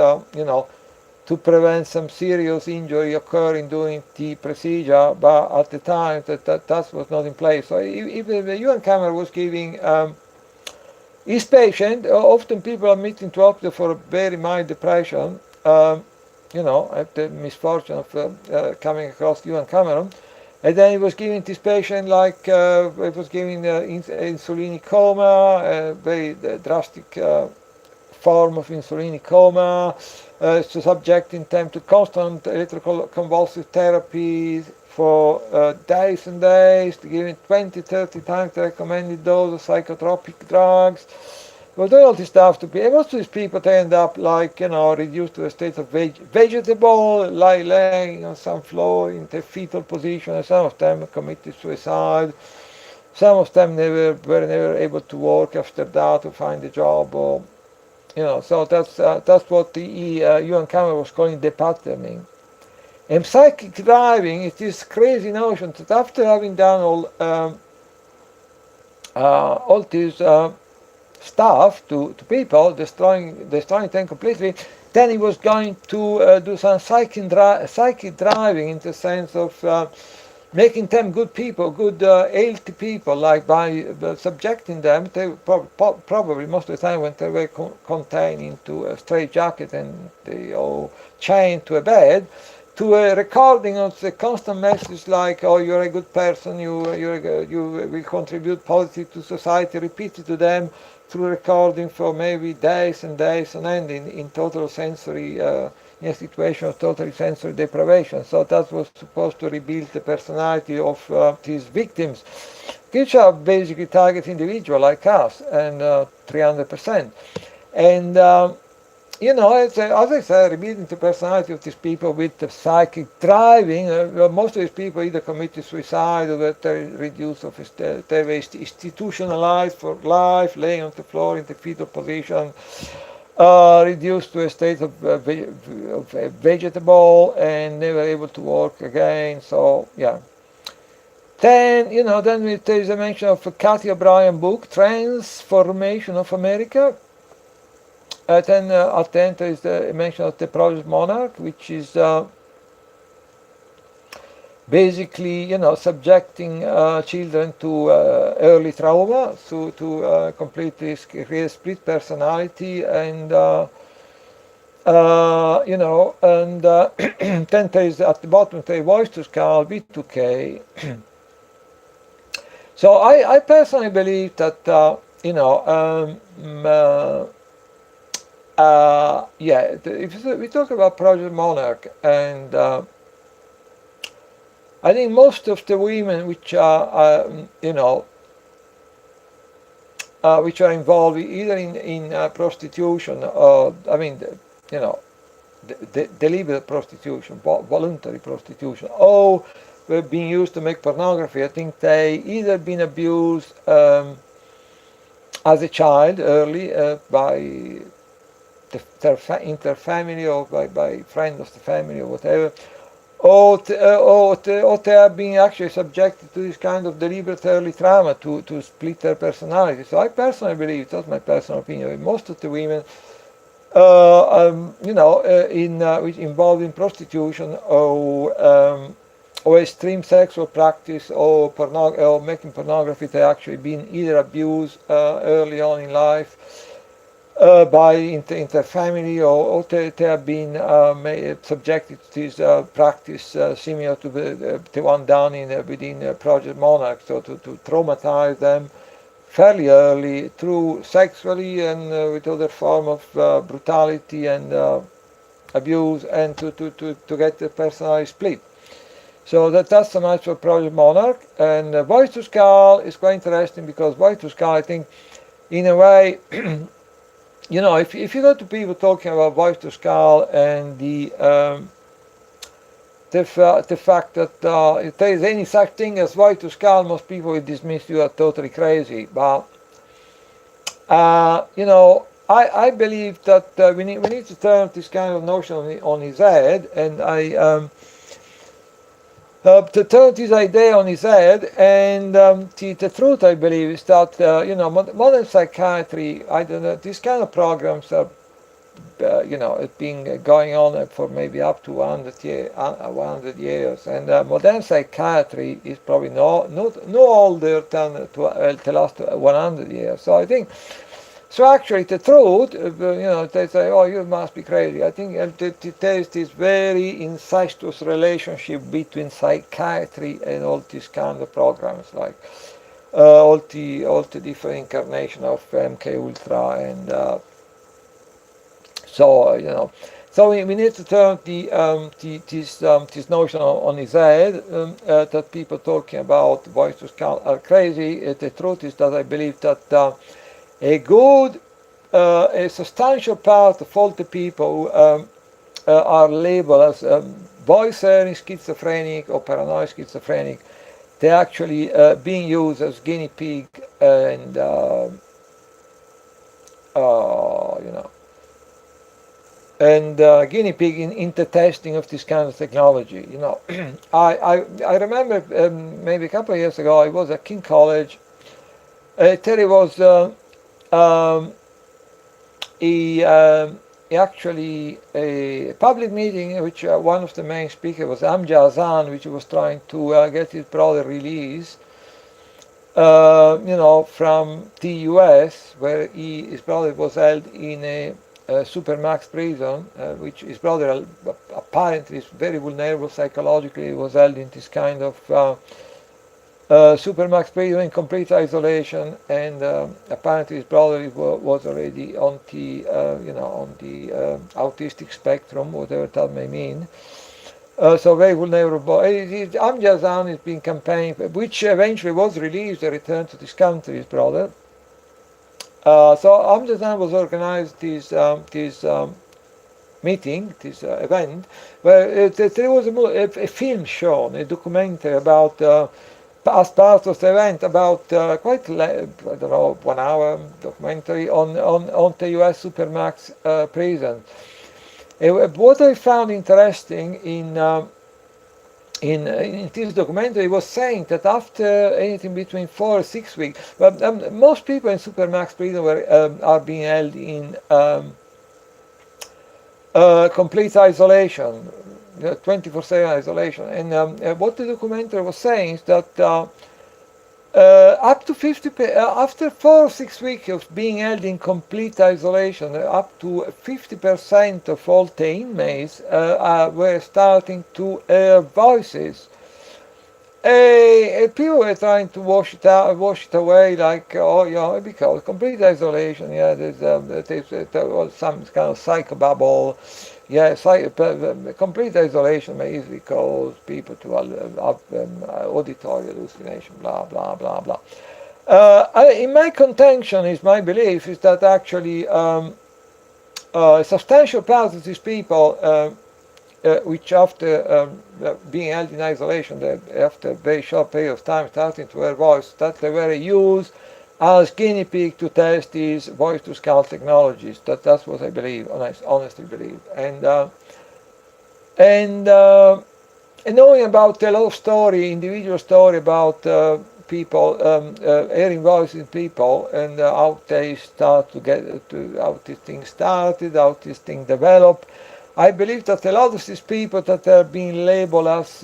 to prevent some serious injury occurring during the procedure. But at the time that was not in place. So if Ewan Cameron was giving his patient, often people are admitting to hospital for a very mild depression. I have the misfortune of coming across Ewan Cameron. And then he was giving this patient it was giving insulinic coma, a very drastic form of insulinic coma, subjecting them to constant electrical convulsive therapy for days and days, giving 20-30 times the recommended dose of psychotropic drugs. Well, doing all this stuff to people. Most of these people they end up reduced to a state of vegetable, laying on some floor in the fetal position, and some of them committed suicide. Some of them were never able to work after that, to find a job, or so that's what the Ewan Cameron was calling the patterning. And psychic driving is this crazy notion that after having done all these stuff to people, destroying them completely, then he was going to do some psychic driving, in the sense of making them good people, good healthy people, like by subjecting them. They probably most of the time when they were contained into a straitjacket and they all chained to a bed, to a recording of the constant message like, "Oh, you're a good person, you will contribute positive to society," repeated to them through recording for maybe days and days on end, in total sensory, in a situation of totally sensory deprivation. So that was supposed to rebuild the personality of these victims, which are basically target individuals like us, and 300%. And as I said, rebuilding the personality of these people with the psychic driving. Most of these people either committed suicide, or that they reduced, they were institutionalized for life, laying on the floor in the fetal position, reduced to a state of vegetable, and never able to walk again. So yeah. Then there is a mention of Cathy O'Brien book, Transformation of America. Then at the end there is the mention of the Project Monarch, which is basically, subjecting children to early trauma, to completely create split personality, and and then there is at the bottom the Voice to Skull V2K. So I personally believe that if we talk about Project Monarch, and I think most of the women which are which are involved either in prostitution, or deliberate prostitution, voluntary prostitution, or were being used to make pornography, I think they either been abused as a child early by their family, or by friends of the family, or whatever, or they are being actually subjected to this kind of deliberate early trauma to split their personality. So I personally believe, that's my personal opinion, most of the women which involved in prostitution, or extreme sexual practice, or making pornography, they actually been either abused early on in life by inter family, or they have been subjected to this practice similar to the one done within Project Monarch, so to traumatize them fairly early through sexually and with other form of brutality and abuse, and to get the personality split. So that's so much for Project Monarch. And Voice to Skull is quite interesting, because Voice to Skull, I think, in a way, if you go to people talking about Voice to Skull and the fact that if there is any such thing as Voice to Skull, most people will dismiss you as totally crazy. But I believe that we need to turn this kind of notion on his head, and to turn this idea on his head. And the truth, I believe, is that modern psychiatry, I don't know, these kind of programs are it's been going on for maybe up to 100 years, and modern psychiatry is probably no older than the last 100 years. So I think, so actually the truth, they say, "Oh, you must be crazy." I think there is this very incestuous relationship between psychiatry and all these kind of programs, like all the different incarnation of MK Ultra, and so we need to turn this notion on his head, that people talking about Voice to Skull are crazy. The truth is that I believe that a substantial part of all the people who are labeled as voice-hearing schizophrenic or paranoid schizophrenic, they're actually being used as guinea pig, and guinea pig in the testing of this kind of technology. I remember maybe a couple of years ago, I was at King College. Terry was um, he, he actually a public meeting in which one of the main speakers was Hamza Hassan, which was trying to get his brother released. From TUS, where his brother was held in a supermax prison, which his brother apparently is very vulnerable psychologically. He was held in this kind of supermax prison in complete isolation, and apparently his brother was already on the autistic spectrum, whatever that may mean. So very vulnerable. Hamza Hassan has been campaigning, which eventually was released and returned to this country, his brother. So Hamza Hassan was organized this meeting, this event, where there was a film shown, a documentary about as part of the event about I don't know, 1 hour documentary on the US Supermax prison. What I found interesting in this documentary was saying that after anything between 4 or 6 weeks, but most people in supermax prison are being held in complete isolation, 24/7 isolation. And what the documentary was saying is that up to 50, after 4 or 6 weeks of being held in complete isolation, up to 50% of all the inmates were starting to hear voices. People were trying to wash it away, like, because complete isolation, there's some kind of psychobabble. Complete isolation may easily cause people to have auditory hallucination, blah, blah, blah, blah. In my contention, my belief is that actually a substantial part of these people, which after being held in isolation, after a very short period of time starting to hear voice, that they were used as guinea pig to test these voice-to-skull technologies. That's what I believe, honestly believe. And knowing about a lot of story, individual story about people hearing voices in people, and how they start how this thing started, how this thing developed. I believe that a lot of these people that are being labeled as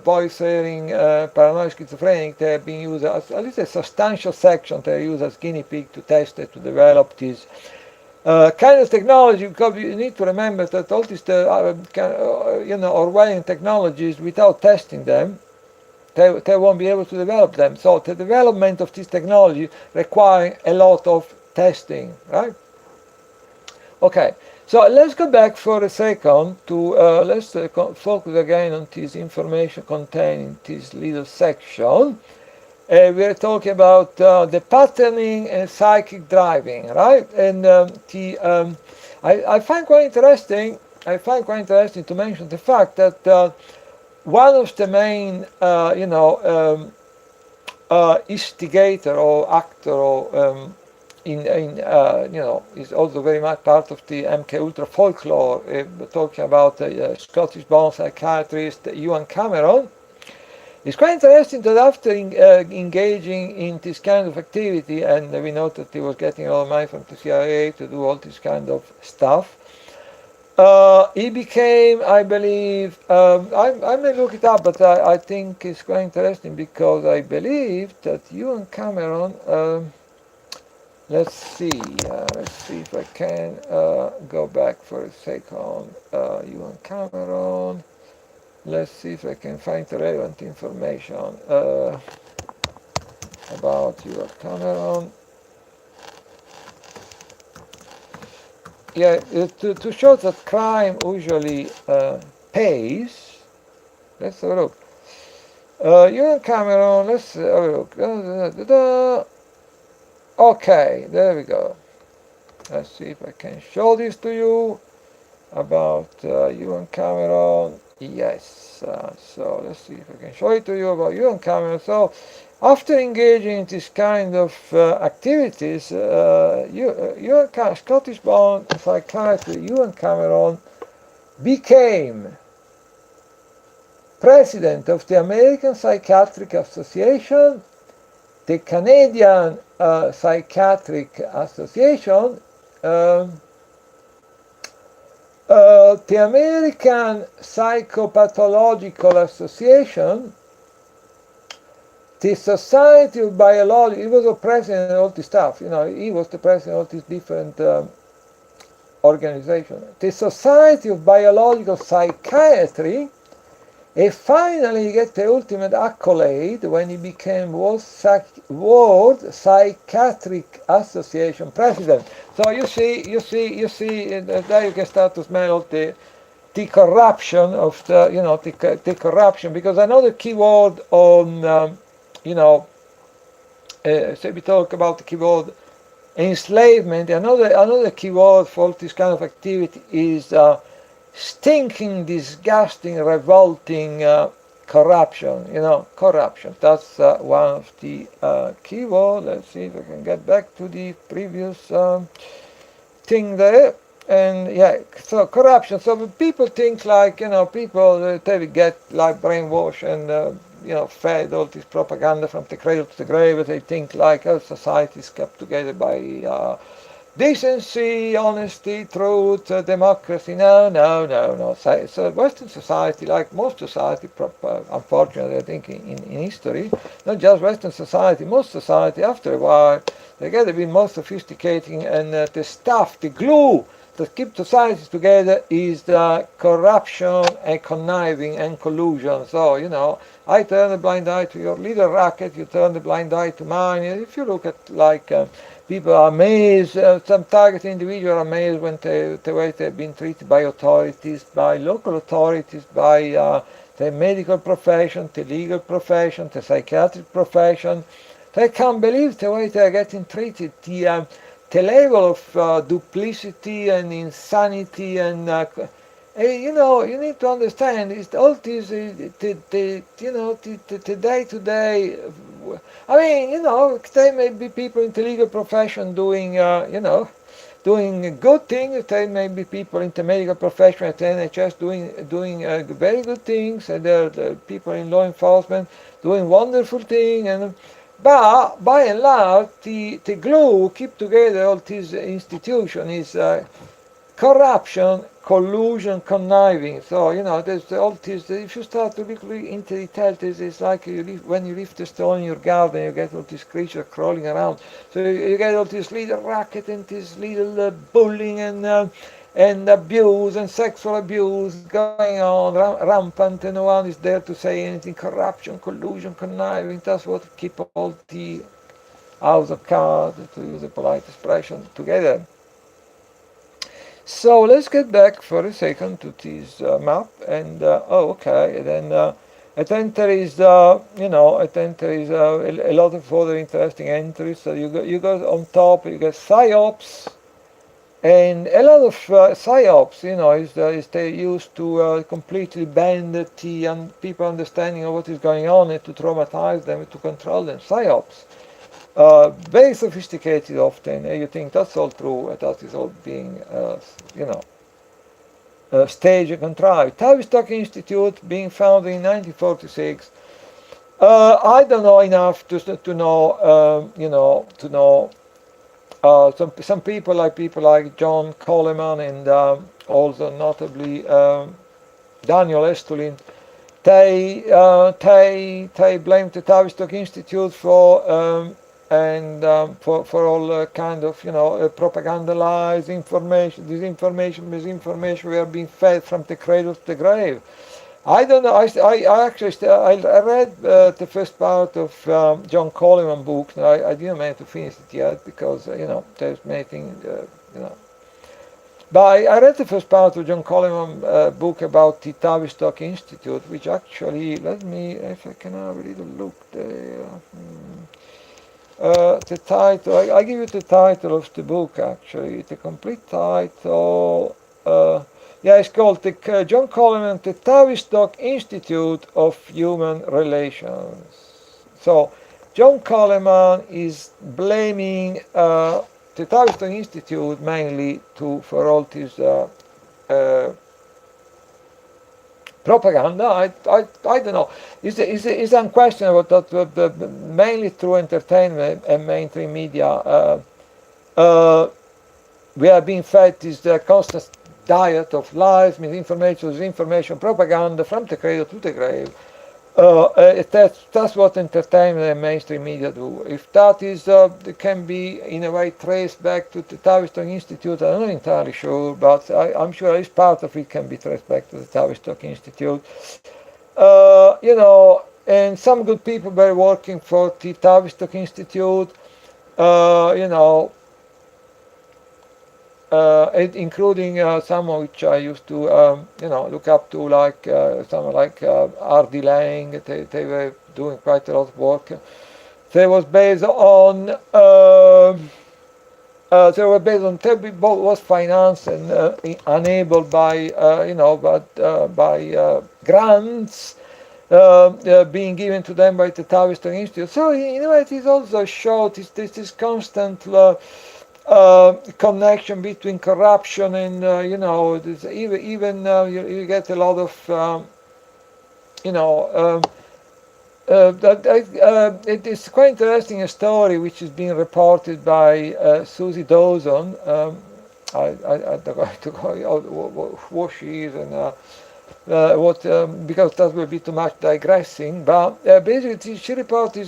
voice-hearing paranoid schizophrenic, they are being used as at least a substantial section. They are used as guinea pig to test it, to develop this kind of technology. Because you need to remember that all these Orwellian technologies, without testing them, they won't be able to develop them. So the development of this technology requires a lot of testing, right? Okay. So let's go back for a second to let's focus again on this information contained in this little section. We are talking about the patterning and psychic driving, right? And I find quite interesting. I find quite interesting to mention the fact that one of the main, instigator or actor or is also very much part of the MK Ultra folklore, talking about the Scottish-born psychiatrist Ewan Cameron. It's quite interesting that after engaging in this kind of activity, and we know that he was getting a lot of money from the CIA to do all this kind of stuff, he became, I believe, I may look it up, but I think it's quite interesting because I believe that Ewan Cameron, let's see if I can go back for a second. Ewan Cameron. Let's see if I can find the relevant information about Ewan Cameron. Yeah, to show that crime usually pays. Let's have a look. Ewan Cameron. Let's have a look. Okay, there we go. Let's see if I can show this to you about Ewan Cameron. Yes, so let's see if I can show it to you about Ewan Cameron. So after engaging in this kind of activities, Scottish-born psychiatrist Ewan Cameron became president of the American Psychiatric Association, the Canadian Psychiatric Association, the American Psychopathological Association, the Society of Biology, he was the president of all this stuff, he was the president of all these different organizations. The Society of Biological Psychiatry, and finally he get the ultimate accolade when he became World Psychiatric Association president. So you see, there you can start to smell all the corruption of the corruption, because another key word on, so we talk about the keyword enslavement. Another keyword for this kind of activity is stinking, disgusting, revolting corruption. Corruption. That's one of the keywords. Let's see if I can get back to the previous thing there. And yeah, so corruption. So people think like, people they get like brainwashed and fed all this propaganda from the cradle to the grave. They think like, society is kept together by decency, honesty, truth, democracy. No. So Western society, like most society, unfortunately, I think in history, not just Western society, most society, after a while, they get a bit more sophisticated, and the stuff, the glue that keep societies together is the corruption and conniving and collusion. So, I turn a blind eye to your little racket, you turn the blind eye to mine. If you look at people are amazed, some targeted individuals are amazed when the way they've been treated by authorities, by local authorities, by the medical profession, the legal profession, the psychiatric profession. They can't believe the way they're getting treated. The level of duplicity and insanity and you need to understand is all this the day-to-day. I mean, there may be people in the legal profession doing doing good things. There may be people in the medical profession at the NHS doing very good things, and there are people in law enforcement doing wonderful things. But by and large, the glue keep together all these institutions is corruption, collusion, conniving. So there's all this. If you start to look into detail, it's like when you lift a stone in your garden, you get all these creatures crawling around. So you get all this little racket and this little bullying and abuse and sexual abuse going on rampant, and no one is there to say anything. Corruption, collusion, conniving, that's what keep all the house of cards, to use a polite expression, together. So let's get back for a second to this map, and okay, and then there is a lot of other interesting entries. So you go on top, you get psyops. And a lot of psyops, is they used to completely bend the people understanding of what is going on, and to traumatize them, to control them. Psyops, very sophisticated often. You think that's all true, that is all being, staged and contrived. Tavistock Institute, being founded in 1946. I don't know enough to know. Some people like John Coleman and also notably Daniel Estulin, they blame the Tavistock Institute for all kind of propaganda, lies, information, disinformation, misinformation. We are being fed from the cradle to the grave. I don't know. I actually I read the first part of John Coleman book. I didn't manage to finish it yet because there's many things. But I read the first part of John Coleman book about the Tavistock Institute, which actually, let me, if I can have a little look there. The title. I give you the title of the book. Actually, the complete title. Yeah, it's called the John Coleman, the Tavistock Institute of Human Relations. So, John Coleman is blaming the Tavistock Institute mainly for all this propaganda. I don't know. It's unquestionable that mainly through entertainment and mainstream media, we are being fed this constant diet of lies, misinformation, disinformation, propaganda from the cradle to the grave. That's what entertainment and mainstream media do. If that is can be in a way traced back to the Tavistock Institute, I'm not entirely sure, but I'm sure at least part of it can be traced back to the Tavistock Institute. You know, and some good people were working for the Tavistock Institute. You know, including some which I used to, you know, look up to, like someone like R.D. Lang. They were doing quite a lot of work. They was based on, they were based on, they was financed and enabled by, you know, by grants being given to them by the Tavistock Institute. So in a way, it is also showed this constant connection between corruption and you know, even you get a lot of you know, it is quite interesting, a story which is being reported by Susie Dawson. I don't know who she is and what, because that will be too much digressing, but basically she reported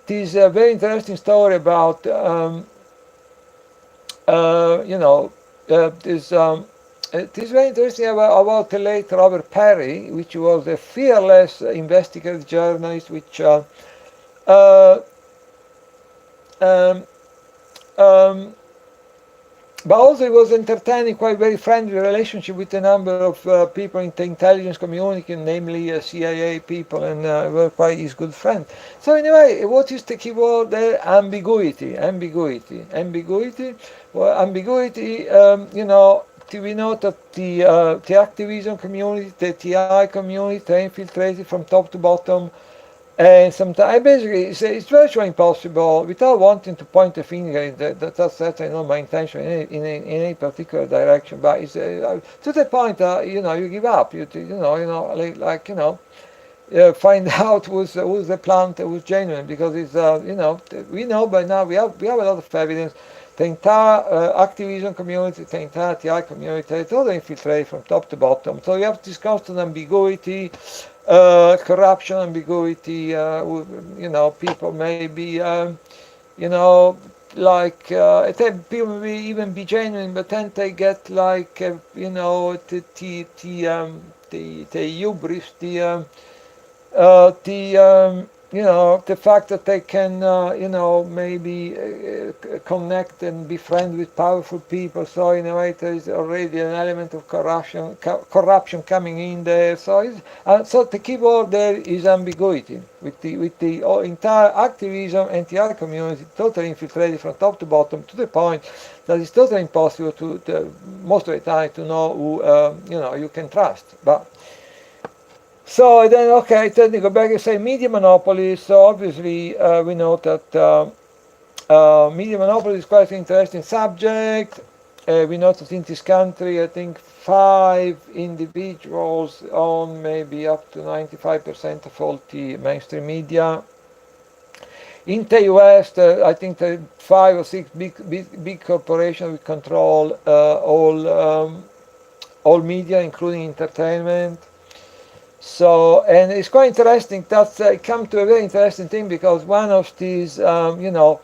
this very interesting story about you know, it is very interesting about the late Robert Perry, which was a fearless investigative journalist, which um, um, but also he was entertaining quite very friendly relationship with a number of people in the intelligence community, namely CIA people, and were quite his good friends. So anyway, what is the keyword there? Ambiguity, ambiguity, ambiguity. Well, ambiguity, you know, we know that the activism community, the TI community, they infiltrated from top to bottom. And sometimes, basically, it's virtually impossible, without wanting to point a finger. That's certainly not my intention in any particular direction. But it's to the point that you know, you give up. You know, like you know, find out who's the plant that was genuine, because it's you know, we know by now, we have a lot of evidence. The entire activism community, the entire TI community, they totally infiltrate from top to bottom. So you have this constant ambiguity. Corruption, ambiguity, you know, people may be, you know, like, people may even be genuine, but then they get like, you know, the hubris, you know, the fact that they can, you know, maybe connect and be friends with powerful people. So in a way, there is already an element of corruption coming in there. So, so the key word there is ambiguity, with the entire activism and the other community totally infiltrated from top to bottom, to the point that it's totally impossible to most of the time to know who you know, you can trust. But so then, okay, then you go back and say media monopoly. So obviously, we know that media monopoly is quite an interesting subject. We know that in this country, I think 5 individuals own maybe up to 95% of all the mainstream media. In the US, I think the 5 or 6 big corporations will control all media, including entertainment. So, and it's quite interesting. That's come to a very interesting thing, because one of these, you know,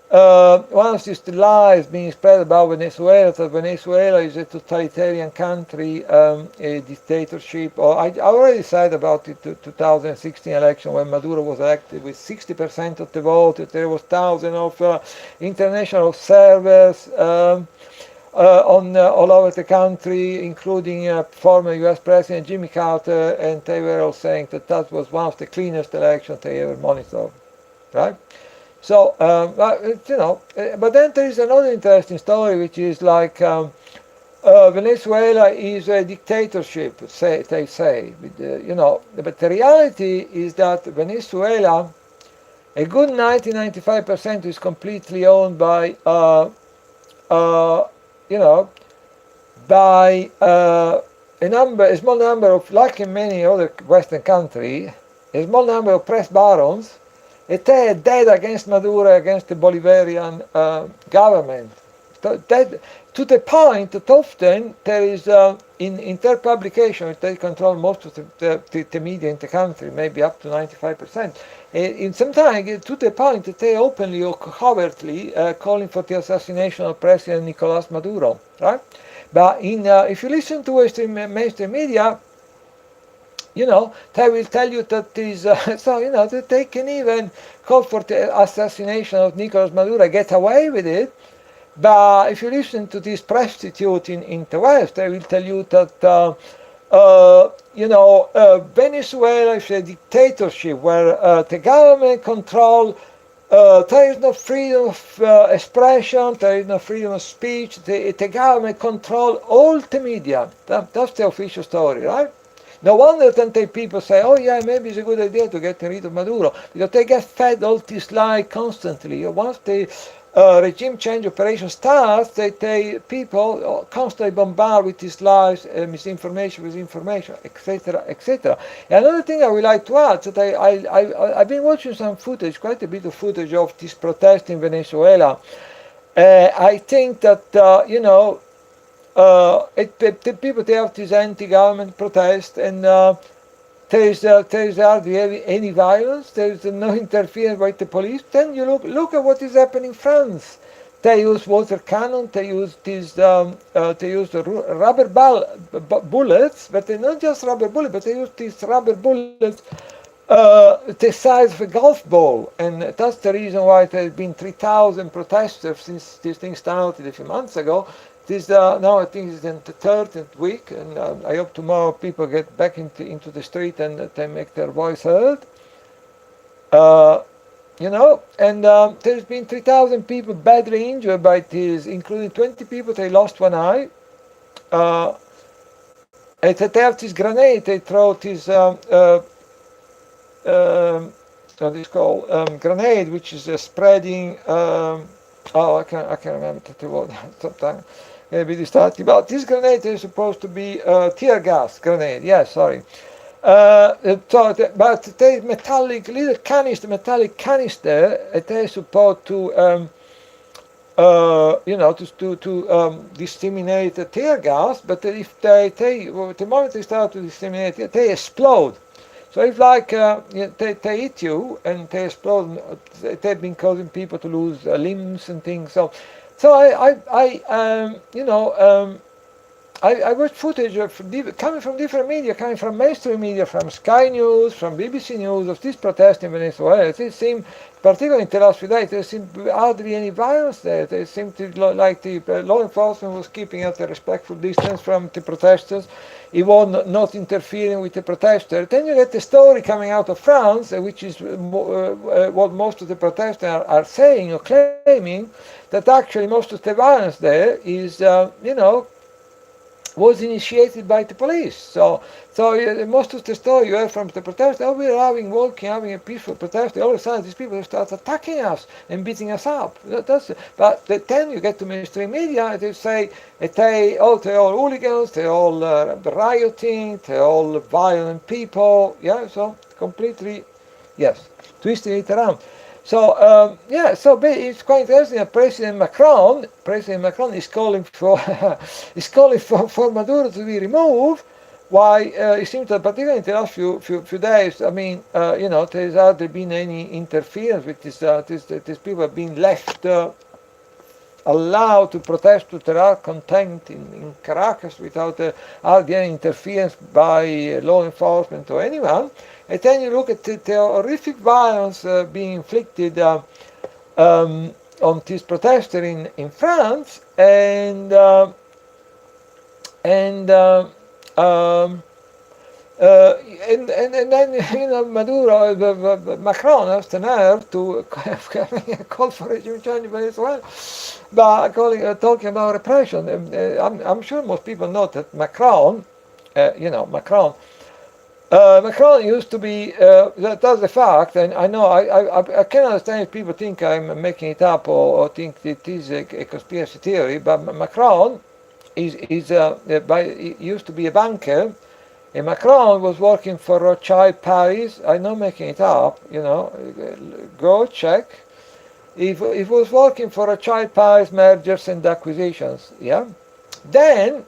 one of these lies being spread about Venezuela, that Venezuela is a totalitarian country, a dictatorship. Or I already said about the 2016 election, when Maduro was elected with 60% of the vote, that there was thousands of international observers. All over the country, including former US President Jimmy Carter, and they were all saying that that was one of the cleanest elections they ever monitored, right? So, you know, but then there is another interesting story, which is like Venezuela is a dictatorship, they say, you know, but the reality is that Venezuela, a good 95% is completely owned by you know, by a small number of, like in many other Western countries, a small number of press barons, they are dead against Maduro, against the Bolivarian government. To the point that often there is, in their publication, they control most of the media in the country, maybe up to 95%. In sometimes to the point that they openly or covertly calling for the assassination of President Nicolas Maduro, right? But if you listen to mainstream media, they will tell you that is that they can even call for the assassination of Nicolas Maduro, get away with it. But if you listen to this prostitute in the West, they will tell you that Venezuela is a dictatorship where the government control. There is no freedom of expression, there is no freedom of speech, the government control all the media. That's the official story, right? No wonder that people say, oh yeah, maybe it's a good idea to get rid of Maduro, because they get fed all this lie constantly. Once the regime change operation starts, people constantly bombard with these lies, misinformation, etc., etc. Another thing I would like to add is that I've been watching some footage, quite a bit of footage of this protest in Venezuela. I think that the people, they have this anti-government protest, and there is hardly any violence. There is no interference by the police. Then you look at what is happening in France. They use water cannon. They use rubber bullets, but they're not just rubber bullets, but they use these rubber bullets the size of a golf ball, and that's the reason why there have been 3,000 protesters since this thing started a few months ago. Now I think it's in the third week, and I hope tomorrow people get back into the street and they make their voice heard. And there's been 3,000 people badly injured by this, including 20 people. They lost one eye. And they have this grenade. They throw this what is called grenade, which is spreading. I can't remember the word sometimes. Maybe this starting. But this grenade is supposed to be tear gas grenade. Yes, sorry. But they metallic metallic canister. They supposed to disseminate the tear gas. But if the moment they start to disseminate it, they explode. So if they hit you and they explode, they've been causing people to lose limbs and things. So I watched footage coming from different media, coming from mainstream media, from Sky News, from BBC News, of this protest in Venezuela. It seemed, particularly in the last few days, there seemed hardly any violence there. There seemed to like the law enforcement was keeping at a respectful distance from the protesters. It was not interfering with the protesters. Then you get the story coming out of France, which is what most of the protesters are saying or claiming, that actually most of the violence there is, was initiated by the police. So most of the story you heard from the protesters, we're having a peaceful protest. All of a sudden, these people start attacking us and beating us up. But then you get to mainstream media, they say they're all hooligans, they're all rioting, they're all violent people. Yeah, so completely, yes, twisting it around. So so it's quite interesting that President Macron is calling for for Maduro to be removed. Why it seems that particularly in the last few days, I mean, there's hardly been any interference with these people have been left allowed to protest to their content in Caracas without hardly any interference by law enforcement or anyone. And then you look at the horrific violence being inflicted on these protesters in France, and then Maduro, Macron has the nerve to call for regime change in Venezuela, but talking about repression. I'm sure most people know that Macron, Macron used to be, that's a fact, and I know, I can understand if people think I'm making it up or think it is a conspiracy theory, but Macron he used to be a banker, and Macron was working for Rothschild Paris. I'm not making it up, go check. He was working for Rothschild Paris mergers and acquisitions, yeah. Then,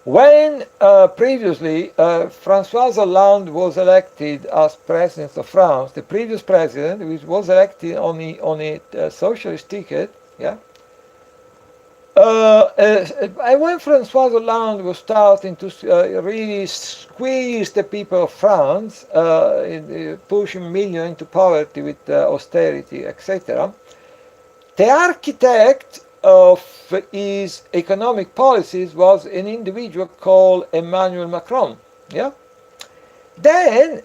when previously François Hollande was elected as president of France, the previous president, which was elected on a socialist ticket, yeah. And when François Hollande was starting to really squeeze the people of France, pushing millions into poverty with austerity, etc., the architect of his economic policies was an individual called Emmanuel Macron. Yeah. Then,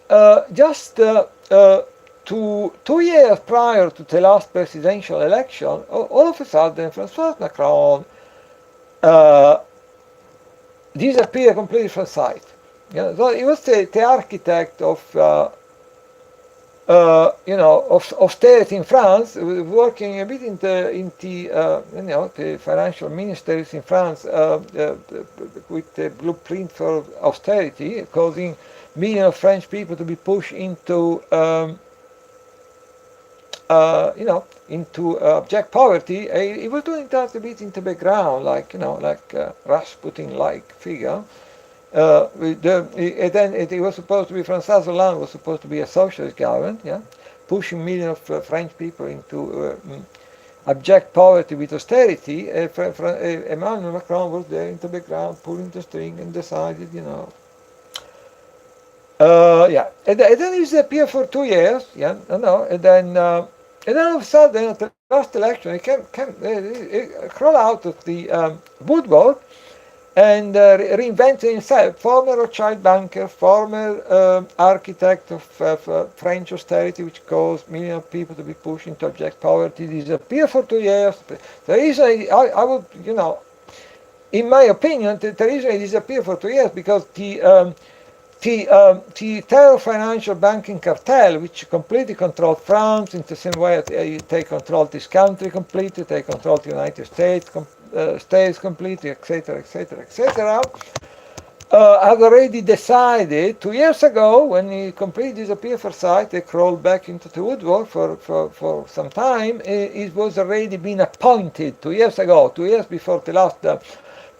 just 2 years prior to the last presidential election, all of a sudden, François Macron disappeared completely from sight. Yeah. So he was the architect of of austerity in France, working a bit in the financial ministries in France with the blueprint for austerity, causing millions of French people to be pushed into abject poverty. He was doing that a bit in the background, like Rasputin-like figure. And then it was supposed to be, François Hollande was supposed to be a socialist government, yeah, pushing millions of French people into abject poverty with austerity. Emmanuel Macron was there in the background, pulling the string, and decided, yeah. And then he disappeared for 2 years, yeah, and then all of a sudden, at the last election, he crawled out of the woodwork and reinvented himself. Former Rothschild banker, former architect of French austerity, which caused millions of people to be pushed into abject poverty, disappeared for 2 years. The reason I would, in my opinion, the reason he disappeared for 2 years because the terror financial banking cartel, which completely controlled France in the same way they controlled this country completely, they controlled the United States completely, etc., etc., etc., had already decided 2 years ago, when he completely disappeared from sight, they crawled back into the woodwork for some time. It was already been appointed 2 years ago, 2 years before the last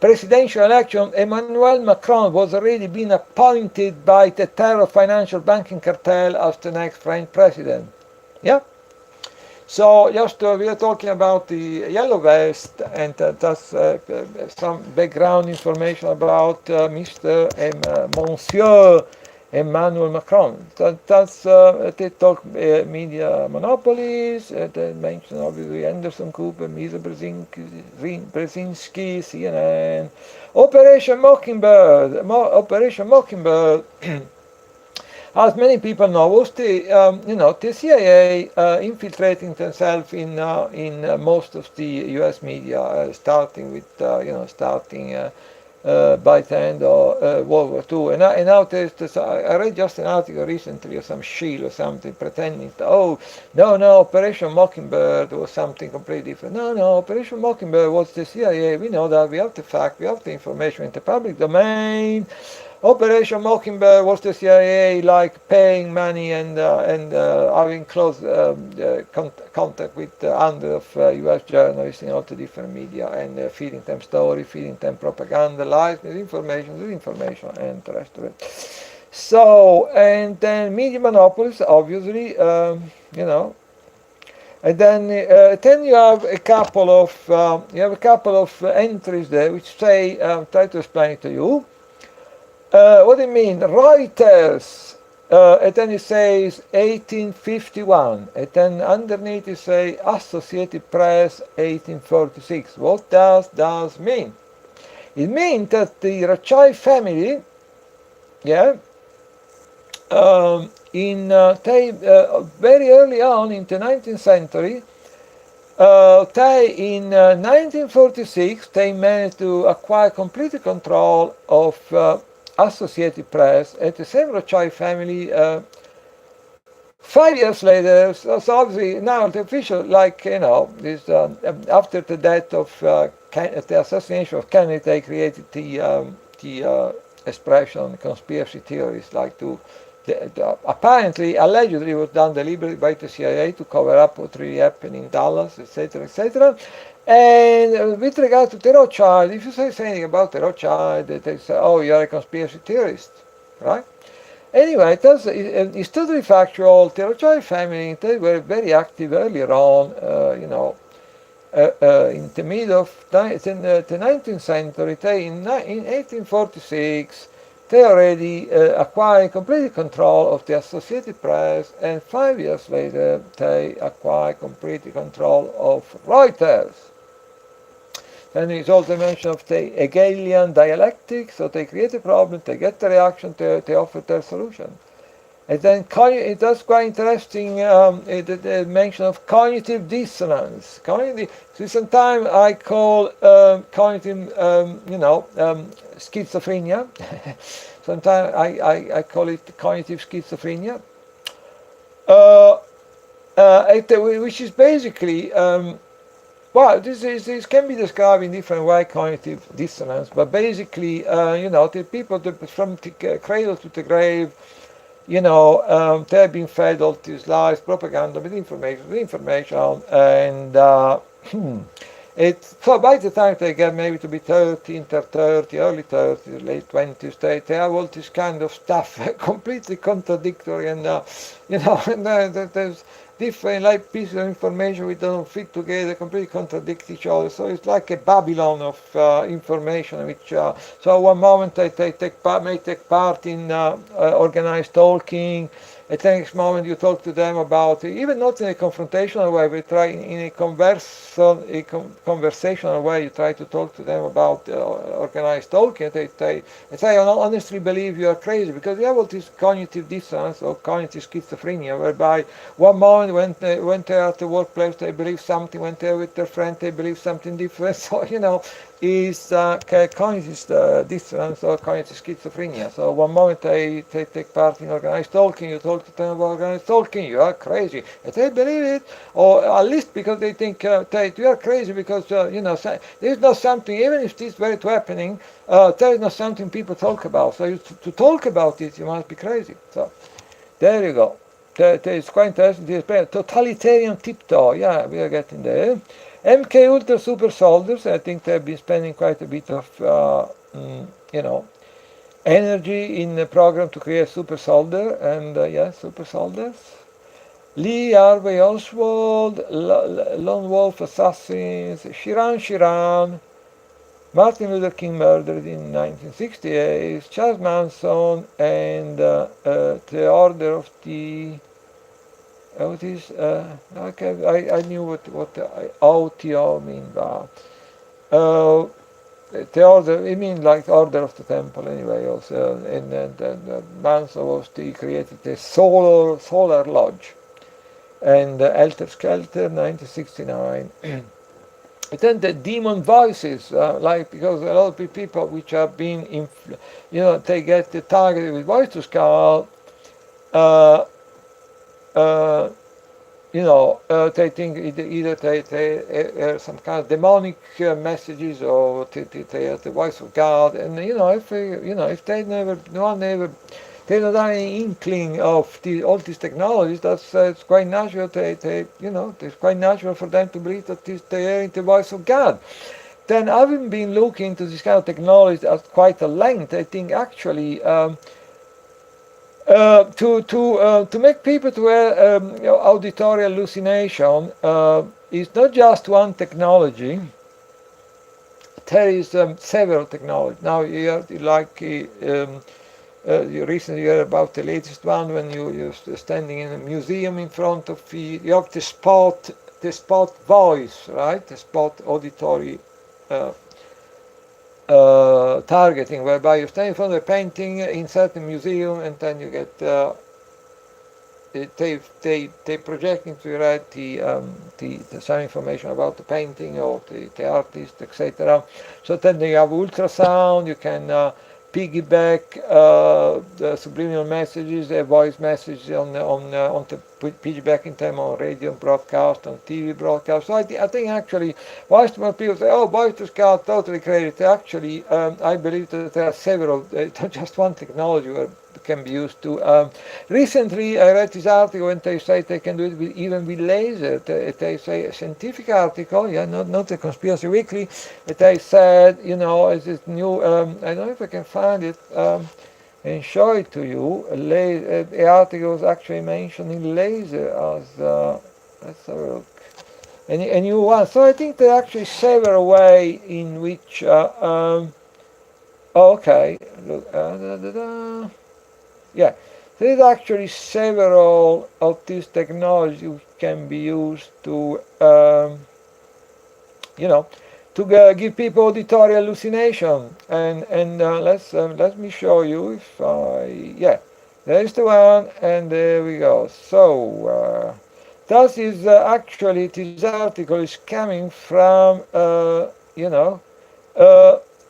presidential election. Emmanuel Macron was already been appointed by the terror financial banking cartel as the next French president. Yeah. So just we are talking about the Yellow Vest, and that's some background information about Mr. Monsieur Emmanuel Macron. They talk media monopolies. They mention obviously Anderson Cooper, Misa Brzezinski, CNN, Operation Mockingbird. As many people know, was the CIA infiltrating themselves in most of the U.S. media, starting with by the end of World War II. And now I read just an article recently of some shield or something pretending no, Operation Mockingbird was something completely different. No, Operation Mockingbird was the CIA. We know that. We have the fact. We have the information in the public domain. Operation Mockingbird was the CIA paying money and having close contact with hundreds of U.S. journalists in all the different media and feeding them stories, feeding them propaganda, lies, misinformation, disinformation, and the rest of it. So, and then media monopolies, obviously, and then you have a couple of entries there which say, try to explain it to you. What do you mean? Reuters, and then it says 1851, and then underneath it says Associated Press 1846. What does that mean? It means that the Rothschild family, very early on in the 19th century, in 1946, they managed to acquire complete control of Associated Press, and the same Rothschild family 5 years later, so obviously now the official, like, is after the death of the assassination of Kennedy, they created the expression conspiracy theories, like apparently, allegedly, it was done deliberately by the CIA to cover up what really happened in Dallas, etc., etc. And with regard to the Rothschild, if you say anything about the Rothschild, they say, "Oh, you're a conspiracy theorist," right? Anyway, it's totally factual. The Rothschild family, they were very active earlier on, in the middle of the 19th century. In 1846, they already acquired complete control of the Associated Press, and 5 years later, they acquired complete control of Reuters. And there's also mention of the Hegelian dialectic, so they create a problem, they get the reaction, they offer their solution. And then it was quite interesting, the mention of cognitive dissonance. Sometimes I call cognitive, schizophrenia. Sometimes I call it cognitive schizophrenia, which is basically, well, this can be described in different ways, cognitive dissonance, but basically, the people from the cradle to the grave, they have been fed all these lies, propaganda, with information, and so by the time they get maybe to be 30, inter 30, early 30s, late 20s, they have all this kind of stuff, completely contradictory, and there's different like pieces of information which don't fit together, completely contradict each other. So it's like a Babylon of information, which so one moment they may take part in organized talking. At the next moment you talk to them about, even not in a confrontational way, but try in a conversational way, you try to talk to them about organized talking. They say, I honestly believe you are crazy, because you have all this cognitive dissonance or cognitive schizophrenia, whereby one moment when they are at the workplace they believe something, when they're with their friend they believe something different. So, is cognitive dissonance or cognitive schizophrenia. So one moment they take part in organized talking, you talk to them about organized talking, you are crazy. And they believe it, or at least because they think you are crazy because, there is not something, even if this were to happening, there is not something people talk about. So to talk about it, you must be crazy. So there you go. It's quite interesting. Totalitarian tiptoe, yeah, we are getting there. MK Ultra super soldiers, I think they've been spending quite a bit of, energy in the program to create super soldier, and super soldiers. Lee Harvey Oswald, Lone Wolf Assassins, Shiran, Martin Luther King murdered in 1968, Charles Manson, and the Order of the... What is okay? I knew what OTO mean, but the order, it means like Order of the Temple anyway. Also, and Manson was created the Solar Lodge, and Helter Skelter 1969. And then the demon voices, because a lot of people which have been, they get targeted with voice to skull. They think either they some kind of demonic messages, or they are the voice of God. And if they don't have any inkling of all these technologies, that's it's quite natural. It's quite natural for them to believe that they are in the voice of God. Then, having been looking into this kind of technology at quite a length, I think actually. To make people to have auditory hallucination is not just one technology. There is several technologies. Now you recently heard about the latest one, when you're standing in a museum in front of you have the spot voice, right? The spot auditory targeting, whereby you stand in front of a painting in certain museum, and then you get they project into your head the some information about the painting or the artist, etc. So then you have ultrasound. You can piggyback the subliminal messages, voice messages on the piggyback in time on radio broadcast, on TV broadcast. So I think actually, whilst most people say, oh, voice to SCAL totally crazy, actually, I believe that there are several, not just one technology where can be used to. Recently, I read this article and they say they can do it even with laser. They say a scientific article, yeah, not the Conspiracy Weekly. They said, you know, as this new, I don't know if I can find it and show it to you. The article was actually mentioning laser as, let's have a look, a new one. So I think there are actually several ways in which, okay, look, yeah, there is actually several of these technologies which can be used to, you know, to give people auditory hallucination. And let me show you if yeah, there's the one, and there we go. So that is actually, this article is coming from, you know,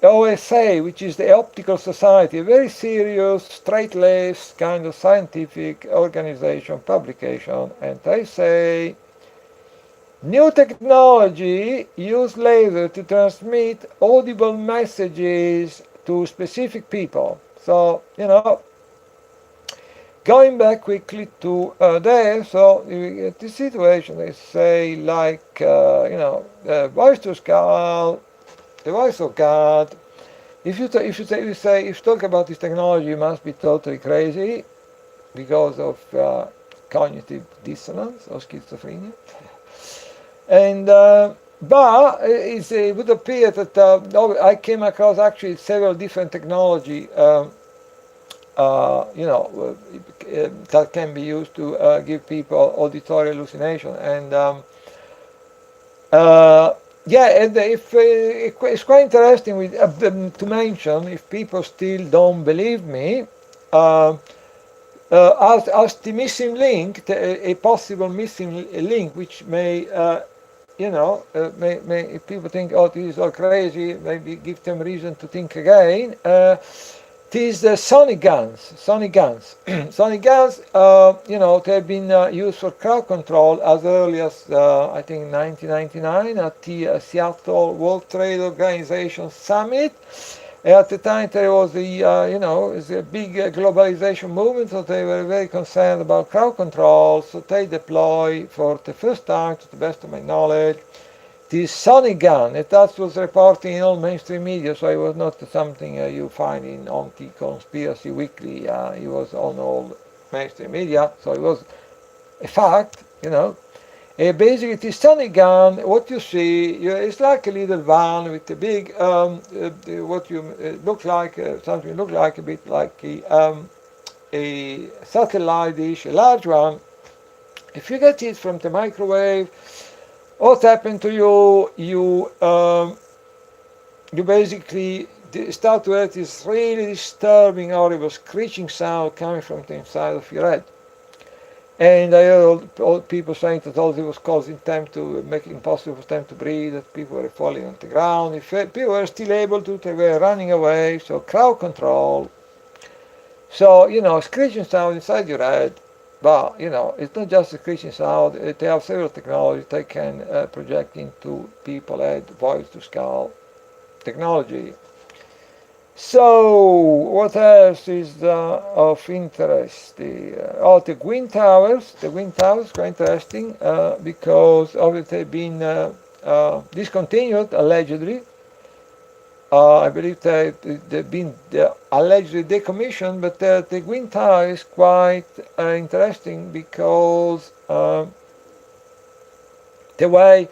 OSA, which is the Optical Society, a very serious, straight-laced kind of scientific organization, publication, and they say, new technology use laser to transmit audible messages to specific people. So, you know, going back quickly to there, so you get this situation, they say, like, you know, voice to SCAL, the voice of God. If you talk about this technology, you must be totally crazy because of cognitive dissonance or schizophrenia. And but it would appear that I came across actually several different technology, you know, that can be used to give people auditory hallucination. And yeah, and it's quite interesting to mention, if people still don't believe me, as the missing link, a possible missing link, which may, you know, may if people think, oh, this is all crazy, maybe give them reason to think again. These sonic guns. Sonic guns, you know, they've been used for crowd control as early as I think 1999 at the Seattle World Trade Organization Summit. At the time, there was you know, a big globalization movement, so they were very concerned about crowd control. So they deployed, for the first time, to the best of my knowledge, this sonic gun. And that was reported in all mainstream media, so it was not something you find on the Conspiracy Weekly. It was on all mainstream media, so it was a fact, you know. Basically, this sonic gun, what you see, it's like a little van with a big, what you look like, something look like a bit like a satellite dish, a large one. If you get it from the microwave, what happened to you? You basically start to have this really disturbing, horrible screeching sound coming from the inside of your head. And I heard all people saying that all it was causing them to make it impossible for them to breathe, that people were falling on the ground. If people were still able to, they were running away. So crowd control. So, you know, screeching sound inside your head. But, you know, it's not just a screeching sound. They have several technologies they can project into people's head, voice to SCAL technology. So, what else is of interest? The wind towers. The wind towers, quite interesting, because obviously they've been discontinued, allegedly. I believe they've been allegedly decommissioned, but the wind tower is quite interesting because the way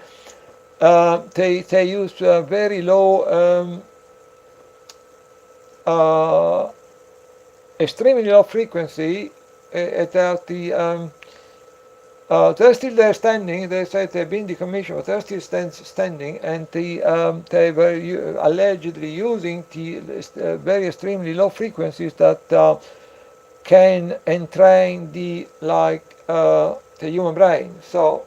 they use very low, extremely low frequency at the they're still there standing. They say they've been decommissioned, but they're still standing, and they were allegedly using the very extremely low frequencies that can entrain the human brain. So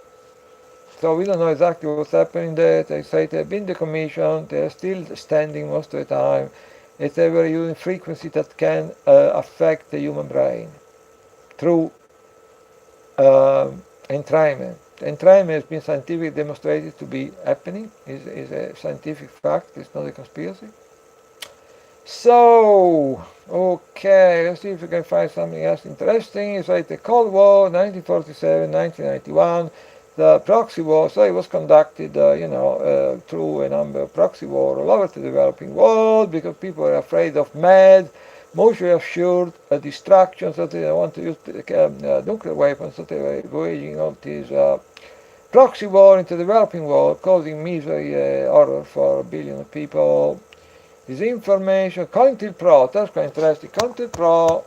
we don't know exactly what's happening there. They say they've been decommissioned. They're still standing most of the time. It's ever using frequency that can affect the human brain through entrainment. Entrainment has been scientifically demonstrated to be happening, is a scientific fact, it's not a conspiracy. So, okay, let's see if we can find something else interesting. It's like the Cold War, 1947, 1991, the proxy war. So it was conducted, through a number of proxy wars all over the developing world because people were afraid of mad, mutually assured destruction, so they don't want to use nuclear weapons, so they were waging all these proxy war into the developing world, causing misery, horror for a billion of people. This information, COINTELPRO, that's quite interesting. COINTELPRO,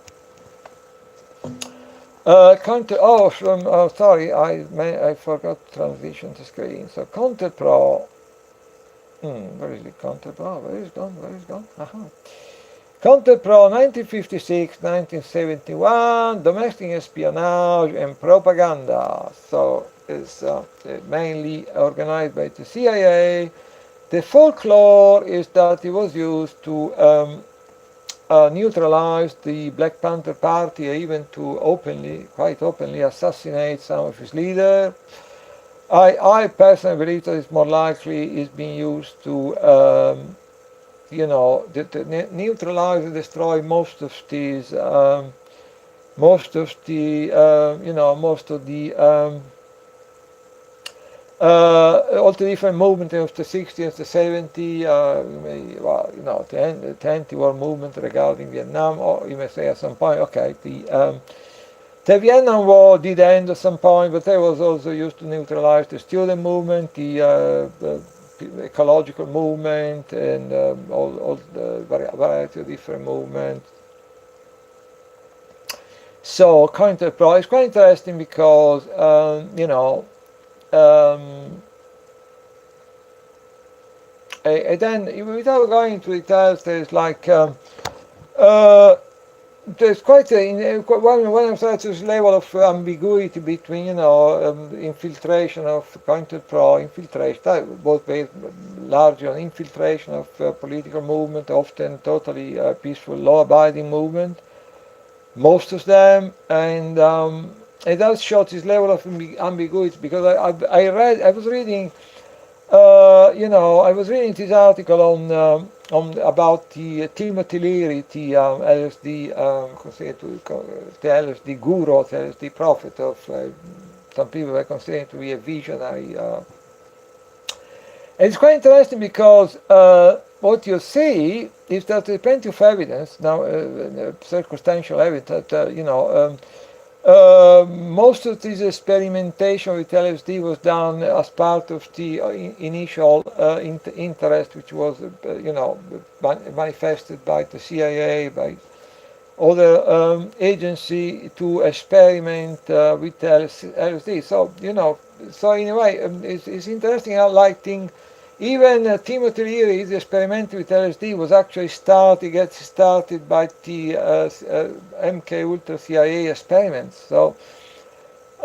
sorry, I forgot to transition the screen. So COINTELPRO, where is it? COINTELPRO, where is it gone? Where is it gone? COINTELPRO, 1956, 1971, domestic espionage and propaganda. So it's mainly organized by the CIA. The folklore is that it was used to neutralize the Black Panther Party, even to quite openly assassinate some of its leaders. I personally believe that it's more likely it's being used to, neutralize and destroy most of these, most of the all the different movements of the 60s, the 70s, the anti-war movement regarding Vietnam, or you may say at some point, okay, the Vietnam War did end at some point, but that was also used to neutralize the student movement, the ecological movement, and all the variety of different movements. So COINTELPRO is quite interesting because, and then, without going into details, there's like there's quite when I'm saying this level of ambiguity between infiltration of COINTELPRO, infiltration that was based largely on infiltration of political movement, often totally peaceful, law-abiding movement, most of them, and it does show this level of ambiguity because I was reading this article on about the Timothy Leary, the LSD, the LSD guru, the LSD prophet of some people were considered to be a visionary. And it's quite interesting because what you see is that there's plenty of evidence now, circumstantial evidence that most of this experimentation with LSD was done as part of the initial interest, which was, manifested by the CIA, by other agency to experiment with LSD. So, so in a way, it's interesting how lighting. Even Timothy Leary's experiment with LSD was actually started by the MK Ultra CIA experiments. So,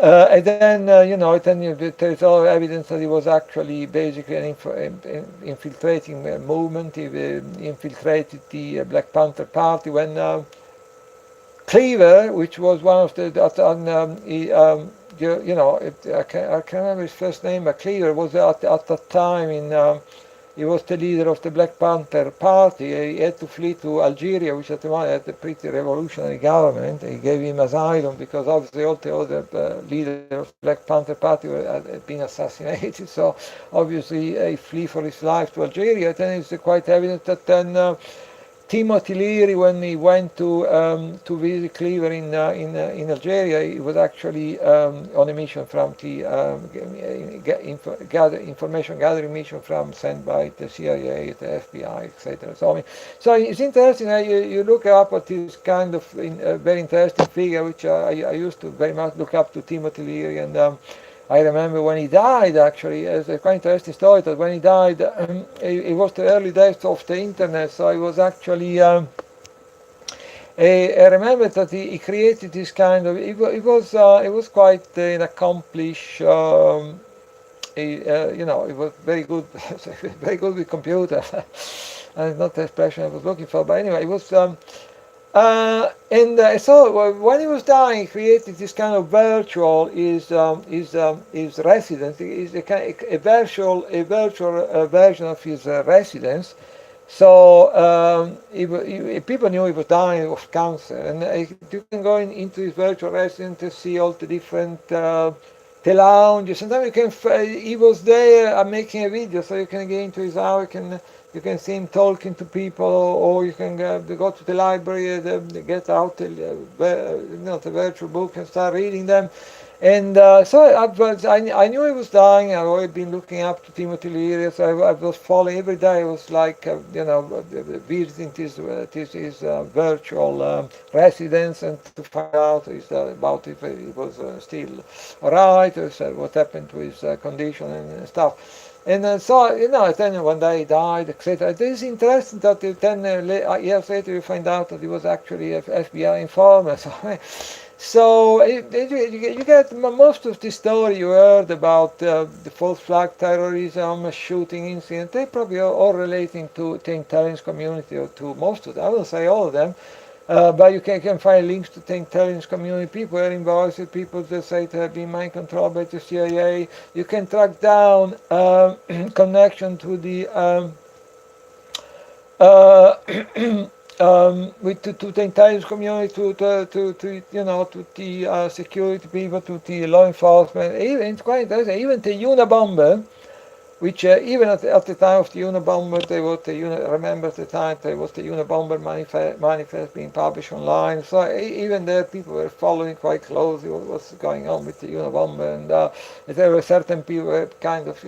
and then there is all evidence that it was actually basically an infiltrating movement. It infiltrated the Black Panther Party when Cleaver, which was one of the I can't remember his first name, but Cleaver was at that time he was the leader of the Black Panther Party. He had to flee to Algeria, which at the time had a pretty revolutionary government. He gave him asylum because obviously all the other leaders of the Black Panther Party had been assassinated. So obviously he flee for his life to Algeria. Then it's quite evident that then Timothy Leary, when he went to visit Cleaver in Algeria, he was actually on a mission from the information gathering mission sent by the CIA, the FBI, etc. So it's interesting. You look up at this kind of very interesting figure, which I used to very much look up to Timothy Leary, and I remember when he died, actually, it's a quite interesting story that when he died, it was the early days of the internet, so I was actually, I remember that he created this kind of, it was quite an accomplished, it was very good, very good with computers. and it's not the expression I was looking for. But anyway, it was. So when he was dying, he created this kind of virtual his residence. Is a virtual version of his residence. So people knew he was dying of cancer, and you can go into his virtual residence to see all the different the lounge. Sometimes you can. He was there making a video, so you can get into his house. You can see him talking to people, or you can go to the library, get out the virtual book and start reading them. And so I knew he was dying. I've always been looking up to Timothy Leary. So I was following every day. I was like, visiting his virtual residence and to find out about if he was still all right, or what happened to his condition and stuff. And so, then one day he died, etc. It is interesting that 10 years later you find out that he was actually an FBI informer. So you get most of the story you heard about the false flag terrorism, shooting incident. They probably are all relating to the intelligence community, or to most of them. I won't say all of them, but you can find links to the intelligence community. People are involved with people that say to have been mind controlled by the CIA. You can track down connection to the to the intelligence community, to the security people, to the law enforcement. Even it's quite interesting. Even the Unabomber, which even at the time of the Unabomber, remember at the time there was the Unabomber manifest being published online. So even there, people were following quite closely what was going on with the Unabomber, and there were certain people who kind of,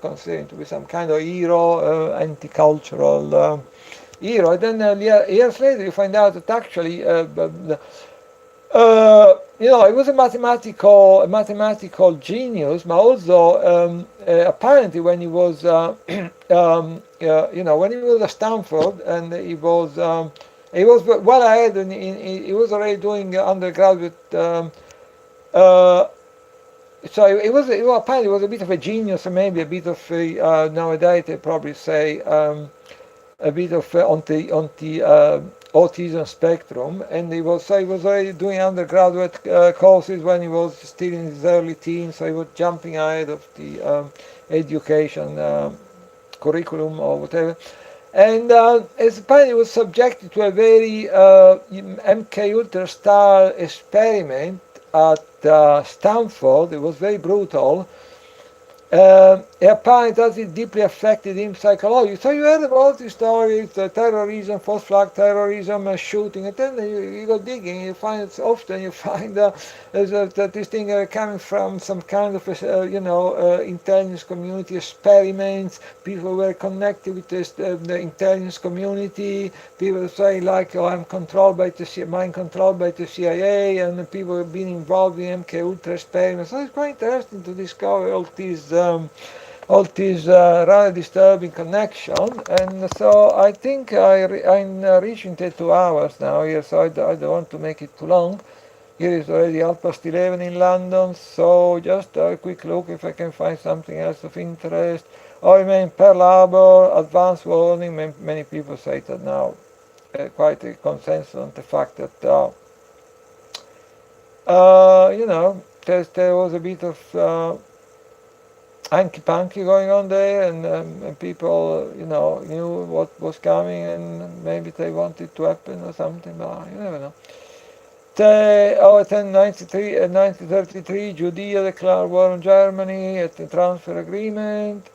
considered to be some kind of hero, anti-cultural hero. Then years later, you find out that actually, he was a mathematical genius, but also apparently when he was, when he was at Stanford, and he was well ahead, and he was already doing undergraduate. So he was apparently was a bit of a genius, and maybe a bit of nowadays they probably say. A bit of on the autism spectrum, and he was already doing undergraduate courses when he was still in his early teens, so he was jumping ahead of the education curriculum or whatever. And apparently he was subjected to a very MK Ultra style experiment at Stanford. It was very brutal. Apparently that deeply affected him psychologically. So you heard about these stories, terrorism, false flag terrorism, shooting, and then you go digging, you find this thing coming from some kind of intelligence community experiments. People were connected with the intelligence community. People say like, I'm controlled by mind controlled by the CIA, and people have been involved in MK Ultra experiments. So it's quite interesting to discover all these rather disturbing connection. And so I think I'm reaching the 2 hours now here, so I don't want to make it too long. Here is already 11:30 in London, so just a quick look if I can find something else of interest. Pearl Harbor, advance warning. Many people say that now. Quite a consensus on the fact that there was a bit of hanky-panky going on there, and people, knew what was coming, and maybe they wanted to happen or something, but you never know. 1933, Judea declared war on Germany at the transfer agreement.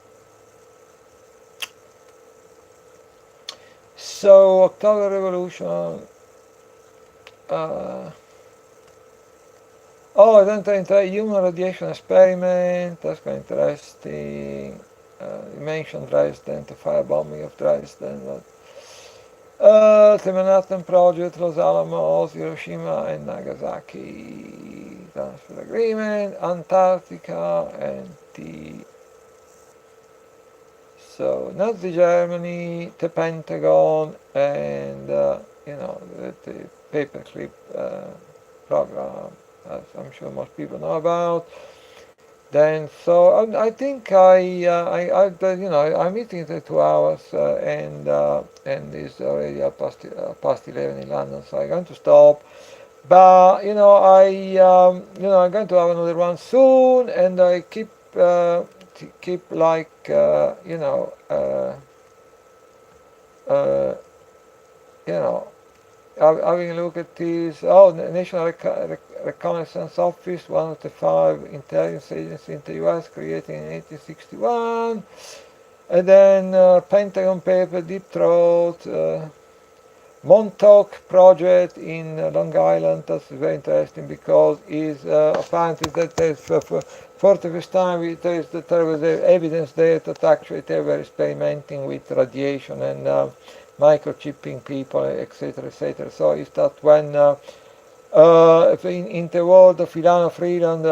So, October Revolution. Then human radiation experiment. That's quite interesting. You mentioned Dresden, the firebombing of Dresden. The Manhattan Project, Los Alamos, Hiroshima and Nagasaki. Transfer agreement, Antarctica, and Nazi Germany, the Pentagon, and the paperclip program, as I'm sure most people know about. Then, so I think I'm eating the 2 hours, and it's already past 11 in London, so I'm going to stop. But I'm going to have another one soon, and I keep like uh, you know having a look at this. Oh, the National Reconnaissance Office, one of the 5 intelligence agencies in the U.S., created in 1861. And then Pentagon paper, Deep Throat, Montauk project in Long Island. That's very interesting because is apparently that there's for the first time there was evidence there that actually they were experimenting with radiation and microchipping people, etc., etc. So is that when in the world of Ilana Freeland,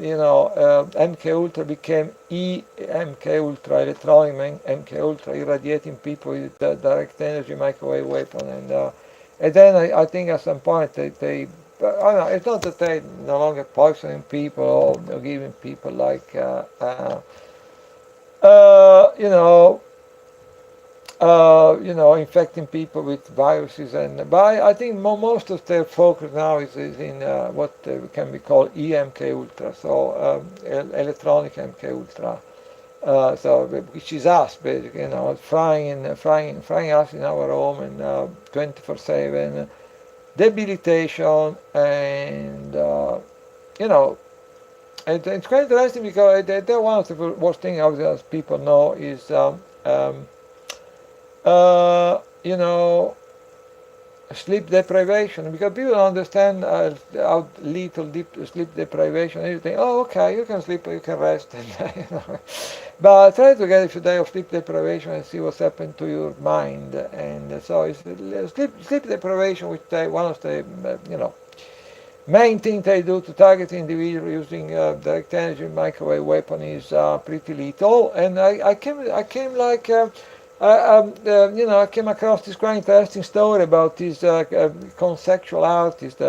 MK Ultra became EMK Ultra, electronic MK Ultra, irradiating people with direct energy microwave weapon, and then I think at some point they I don't know, it's not that they no longer poisoning people or giving people like you know infecting people with viruses, but I think most of their focus now is in what can be called EMK Ultra, so electronic MK Ultra, so which is us basically, frying us in our home and 24/7 debilitation, and it's quite interesting because they're one of the worst things, as people know, is uh, you know, sleep deprivation, because people don't understand how little deep sleep deprivation. You think, oh, okay, you can sleep, you can rest, but try to get a few days of sleep deprivation and see what's happened to your mind. And so it's sleep deprivation, which one of the main things they do to target individuals using direct energy microwave weapon is pretty lethal. And I came like. I came across this quite interesting story about this conceptual artist,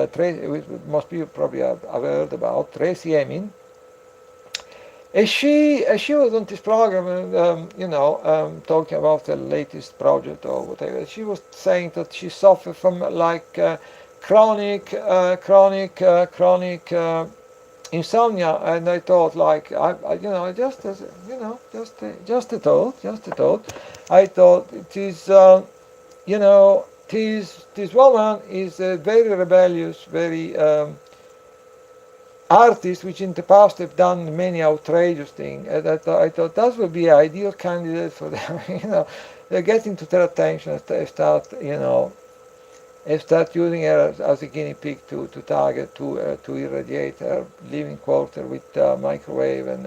most people probably have heard about, Tracey Emin. And she was on this program, talking about the latest project or whatever. She was saying that she suffered from like chronic insomnia, and I thought, like, just a thought. I thought it is, this woman is a very rebellious, very artist, which in the past have done many outrageous things. And I thought that would be an ideal candidate for them. They're getting to their attention and start, and start using her as a guinea pig to target, to irradiate her living quarter with microwave, and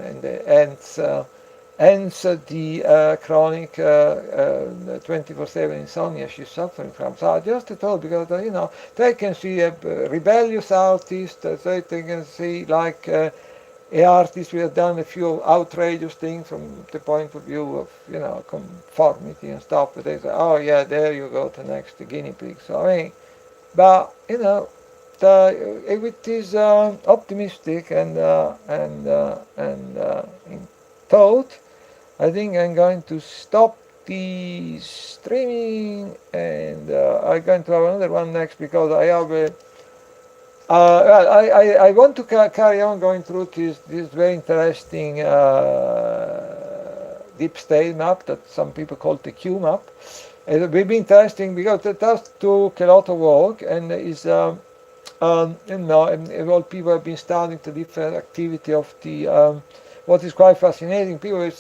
hence the chronic 24/7 insomnia she's suffering from. So I just thought, because they can see a rebellious artist, they can see like a artist who has done a few outrageous things from the point of view of conformity and stuff. But they say, oh yeah, there you go, the next guinea pig. So I mean, but with this optimistic and in thought, I think I'm going to stop the streaming, and I'm going to have another one next, because I have a well, I want to carry on going through this very interesting deep state map that some people call the Q map. It will be interesting because it does took a lot of work, and is and people have been studying the different activity of the what is quite fascinating. People are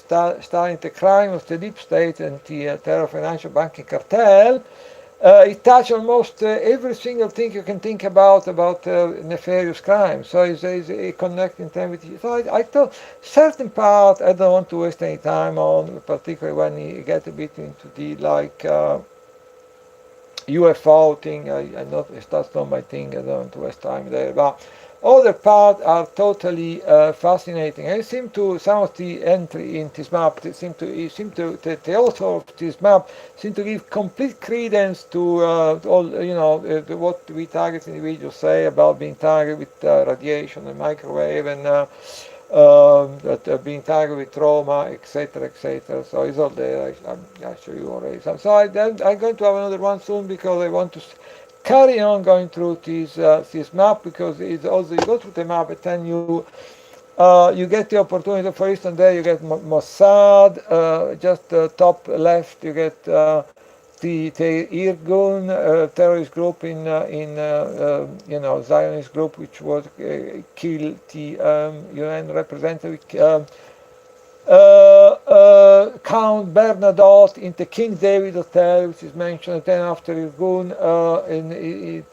studying the crime of the deep state and the terror financial banking cartel. It touches almost every single thing you can think about nefarious crime. So it's a connecting thing with you. So I thought certain part I don't want to waste any time on, particularly when you get a bit into the like UFO thing. That's not my thing. I don't want to waste time there. But other parts are totally fascinating. And it seemed to some of the entry in this map, the author of this map seem to give complete credence to all what we target individuals say about being targeted with radiation and microwave, and that have been targeted with trauma, etc., etc. So it's all there. I show you already. So I'm going to have another one soon because I want to carry on going through this map, because it's also, you go through the map and then you get the opportunity. For instance, there you get Mossad, just top left you get the Irgun terrorist group in Zionist group, which was killed the UN representative Count Bernadotte in the King David Hotel, which is mentioned. Then after Irgun,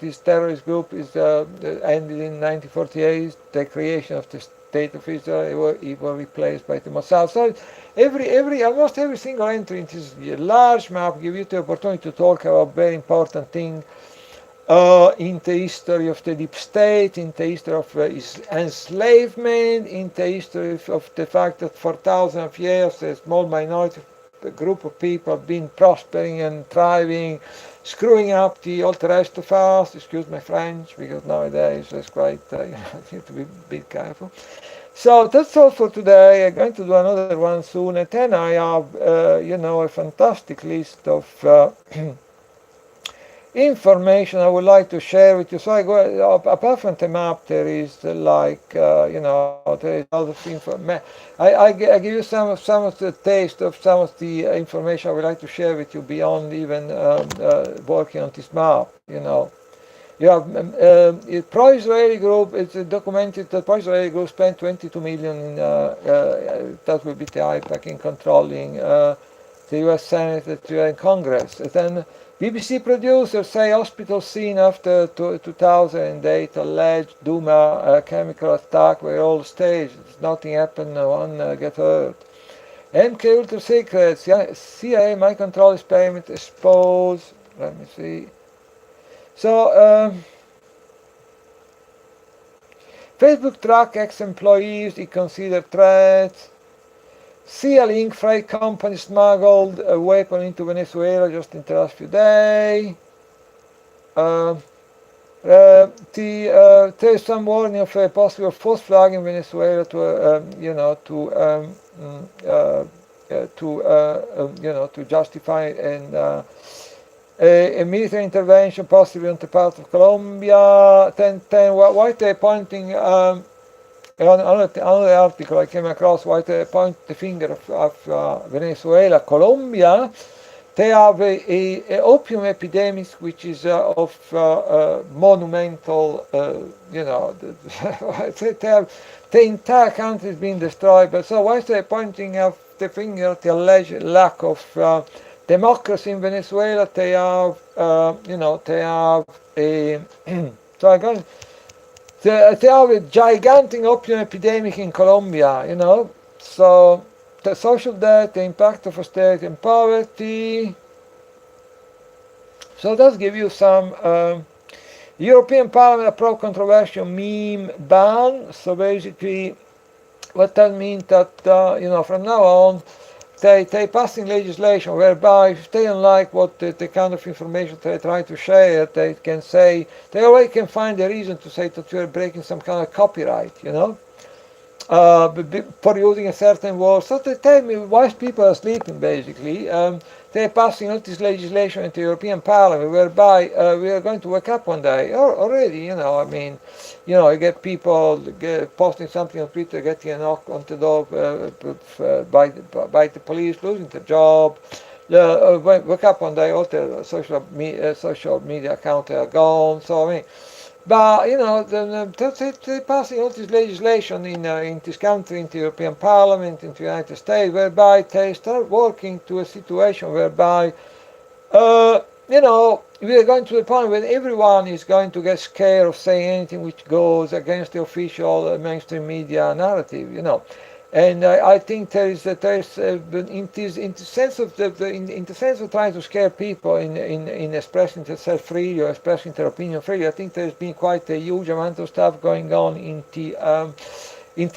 this terrorist group is ended in 1948. The creation of the State of Israel, it was replaced by the Mossad. So almost every single entry in this large map gives you the opportunity to talk about very important things in the history of the deep state, in the history of enslavement, in the history of the fact that for thousands of years a small minority group of people have been prospering and thriving, screwing up all the rest of us. Excuse my French, because nowadays it's quite, you need to be a bit careful. So that's all for today. I'm going to do another one soon, and then I have, a fantastic list of information I would like to share with you. So I go apart from the map, there is there is a lot of information. I give you some of the taste of some of the information I would like to share with you beyond even working on this map. You have pro-Israeli group. It's documented that pro-Israeli group spent 22 million in that will be the IPAC in controlling the U.S. Senate, the UN Congress. And then BBC producers say hospital scene after 2008 alleged Duma chemical attack were all staged. Nothing happened, no one get hurt. MK Ultra Secrets, CIA mind control experiment exposed. Let me see. So, Facebook track ex-employees he considered threats. CIA Link freight company smuggled a weapon into Venezuela just in the last few days. There is some warning of a possible false flag in Venezuela to justify a military intervention possibly on the part of Colombia. Then White pointing another article I came across, White point the finger of Venezuela, Colombia. They have a opium epidemic which is of monumental, the entire country is being destroyed. But so why is they pointing up the finger at the alleged lack of democracy in Venezuela? They have, they have a, so I'm going, they have a gigantic opium epidemic in Colombia, so the social debt, the impact of austerity and poverty. So let's give you some European Parliament approved controversial meme ban. So basically, what that means that from now on, they passing legislation whereby if they don't like what the kind of information they try to share, they can say, they already can find a reason to say that you're breaking some kind of copyright, for using a certain word. So they tell me why people are sleeping, basically. They're passing all this legislation into the European Parliament whereby we are going to wake up one day, or already, you get people posting something on Twitter, getting a knock on the door by the police, losing their job. Wake up one day, all the social media accounts are gone. So, but they're passing all this legislation in this country, in the European Parliament, in the United States, whereby they start working to a situation whereby, we are going to the point where everyone is going to get scared of saying anything which goes against the official mainstream media narrative, And I think there is in the sense of trying to scare people in expressing themselves freely or expressing their opinion freely. I think there's been quite a huge amount of stuff going on in the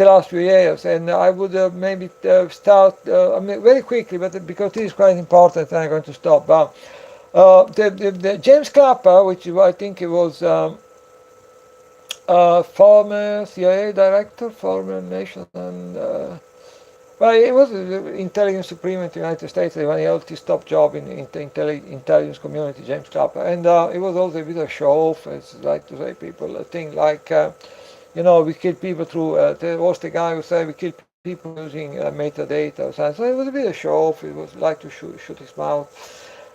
last few years, and I would maybe start very quickly, but because this is quite important, I'm going to stop. But the James Clapper, which I think it was. former CIA director, former national, well, he was intelligence supreme in the United States when he held his top job in the intelligence community, James Clapper. And he was also a bit of a show-off, as I like to say. People think like, we kill people through, there was the guy who said we kill people using metadata or something. So it was a bit of a show-off. It was like to shoot his mouth.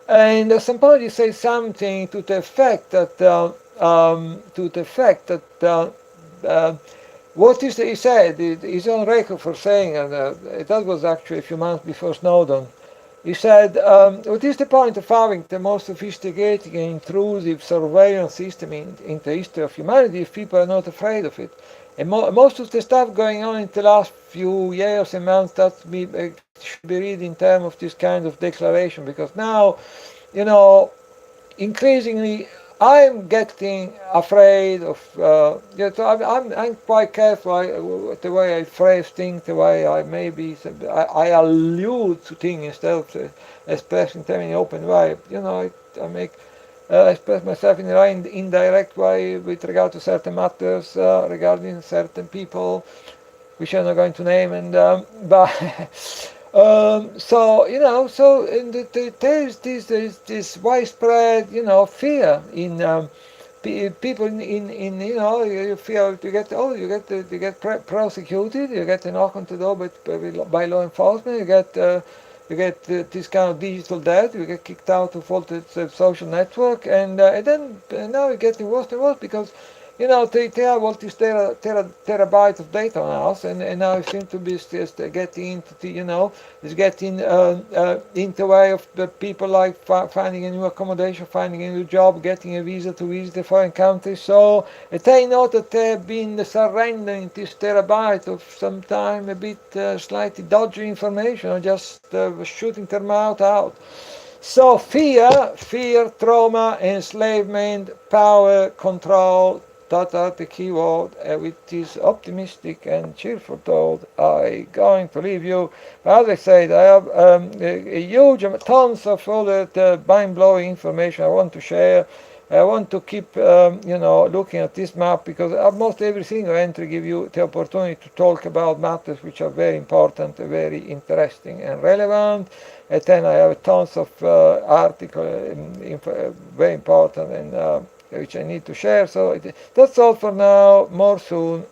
And at some point he said something to the effect that, what is he said, he's on record for saying, and that was actually a few months before Snowden, he said, what is the point of having the most sophisticated and intrusive surveillance system in the history of humanity if people are not afraid of it? And most of the stuff going on in the last few years and months, that should be read in terms of this kind of declaration, because now, increasingly I'm getting afraid of, so I'm quite careful the way I phrase things, the way I I allude to things instead of expressing them in an open way. I make express myself in a very indirect way with regard to certain matters, regarding certain people, which I'm not going to name, and but. There is this widespread, fear in people in you feel you get prosecuted, you get a knock on the door by law enforcement, you get this kind of digital debt, you get kicked out of all the social network, and then now it's getting worse and worse because they have all this terabytes of data on us, and now it seems to be just getting into it's getting into the way of the people like finding a new accommodation, finding a new job, getting a visa to visit a foreign country. So they know that they have been surrendering this terabyte of sometimes a bit slightly dodgy information, or just shooting their mouth out. So fear, trauma, enslavement, power, control, that are the key word. With this optimistic and cheerful thought, I'm going to leave you. As I said, I have a huge tons of other mind-blowing information I want to share. I want to keep, looking at this map, because almost every single entry gives you the opportunity to talk about matters which are very important, very interesting and relevant. And then I have tons of articles, very important, and which I need to share. So that's all for now. More soon.